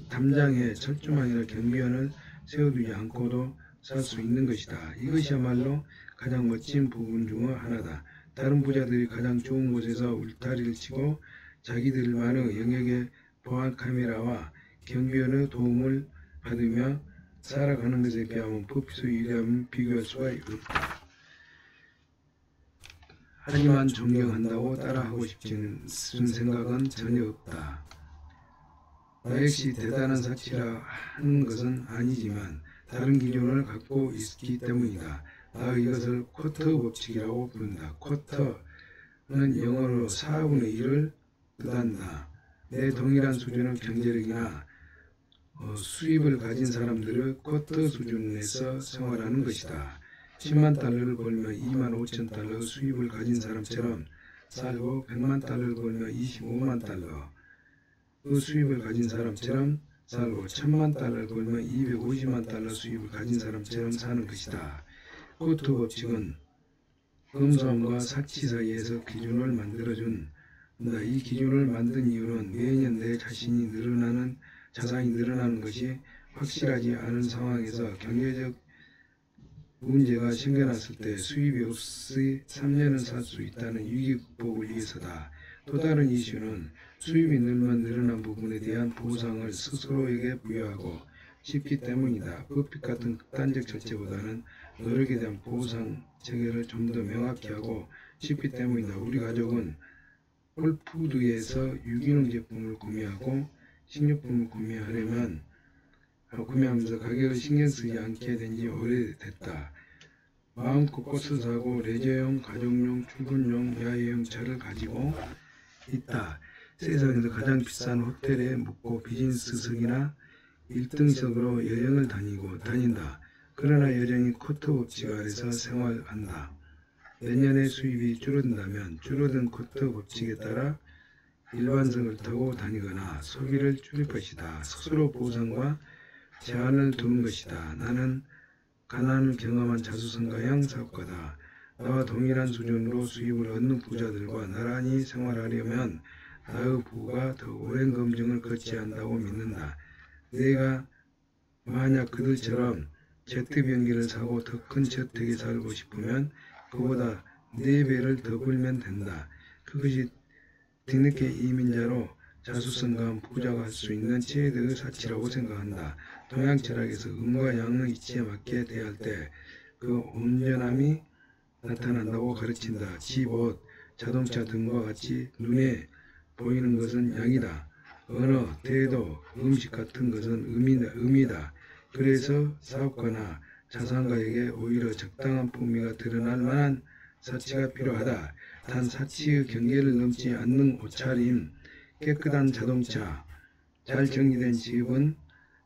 담장에 철조망이나 경비원을 세워두지 않고도 살 수 있는 것이다. 이것이야말로 가장 멋진 부분 중 하나다. 다른 부자들이 가장 좋은 곳에서 울타리를 치고 자기들만의 영역의 보안 카메라와 경비원의 도움을 받으며 살아가는 것에 비하면 버피의 유리함을 비교할 수가 없다. 하지만 존경한다고 따라하고 싶은 생각은 전혀 없다. 나 역시 대단한 사치라 하는 것은 아니지만 다른 기준을 갖고 있기 때문이다. 나 이것을 쿼터 법칙이라고 부른다. 쿼터는 영어로 4분의 1을 뜻한다. 내 동일한 수준의 경제력이나 수입을 가진 사람들의 쿼터 수준에서 생활하는 것이다. 10만 달러를 벌며 2만 5천 달러 수입을 가진 사람처럼 살고 100만 달러를 벌며 25만 달러 그 수입을 가진 사람처럼 살고 1000만 달러를 벌며 250만 달러 수입을 가진 사람처럼 사는 것이다. 쿼터 법칙은 검소함과 사치 사이에서 기준을 만들어준다. 이 기준을 만든 이유는 매년 내 자산이 늘어나는 것이 확실하지 않은 상황에서 경제적 문제가 생겨났을 때 수입이 없이 3년은 살 수 있다는 위기 극복을 위해서다. 또 다른 이슈는 수입이 늘어난 부분에 대한 보상을 스스로에게 부여하고 싶기 때문이다. 버핏 같은 극단적 절제보다는 노력에 대한 보상 체계를 좀 더 명확히 하고 싶기 때문이다. 우리 가족은 홀푸드에서 유기농 제품을 구매하고 식료품을 구매하면서 가격을 신경 쓰지 않게 된 지 오래됐다. 마음껏 꽃을 사고 레저용, 가족용, 출근용, 야외용 차를 가지고 있다. 세상에서 가장 비싼 호텔에 묵고 비즈니스석이나 1등석으로 여행을 다닌다. 그러나 여전히 쿼터 법칙 아래서 생활한다. 내년에 수입이 줄어든다면 줄어든 쿼터 법칙에 따라 일반석을 타고 다니거나 소비를 줄일 것이다. 스스로 보상과 제한을 두는 것이다. 나는 가난을 경험한 자수성가형 사업가다. 나와 동일한 수준으로 수입을 얻는 부자들과 나란히 생활하려면 나의 부가 더 오랜 검증을 거쳐야 한다고 믿는다. 내가 만약 그들처럼 제트 비행기를 사고 더 큰 저택에 살고 싶으면 그보다 4배를 더 벌면 된다. 그것이 뒤늦게 이민자로 자수성가한 부자가 할 수 있는 최대의 사치라고 생각한다. 동양 철학에서 음과 양의 이치에 맞게 대할 때 그 온전함이 나타난다고 가르친다. 집, 옷, 자동차 등과 같이 눈에 보이는 것은 양이다. 언어, 태도, 음식 같은 것은 의미다. 그래서 사업가나 자산가에게 오히려 적당한 풍미가 드러날 만한 사치가 필요하다. 단 사치의 경계를 넘지 않는 옷차림, 깨끗한 자동차, 잘 정리된 집은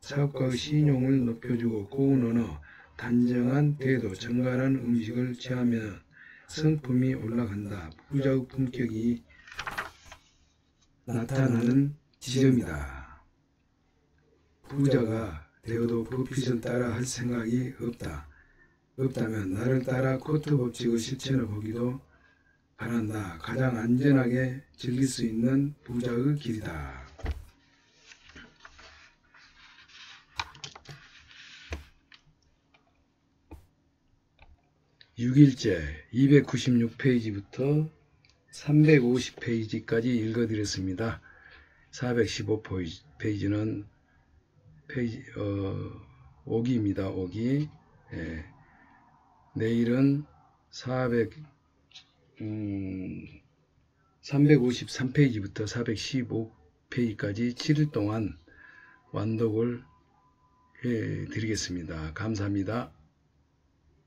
사업가의 신용을 높여주고 고운 언어, 단정한 태도, 정갈한 음식을 취하면 성품이 올라간다. 부자의 품격이 나타나는 지점이다. 부자가 되어도 버핏을 따라 할 생각이 없다면 나를 따라 쿼터 법칙의 실천을 보기도 바란다. 가장 안전하게 즐길 수 있는 부자의 길이다. 6일째 296페이지부터 350페이지까지 읽어드렸습니다. 415페이지는 오기입니다. 오기. 예. 내일은 353페이지부터 415페이지까지 7일 동안 완독을 해드리겠습니다. 감사합니다.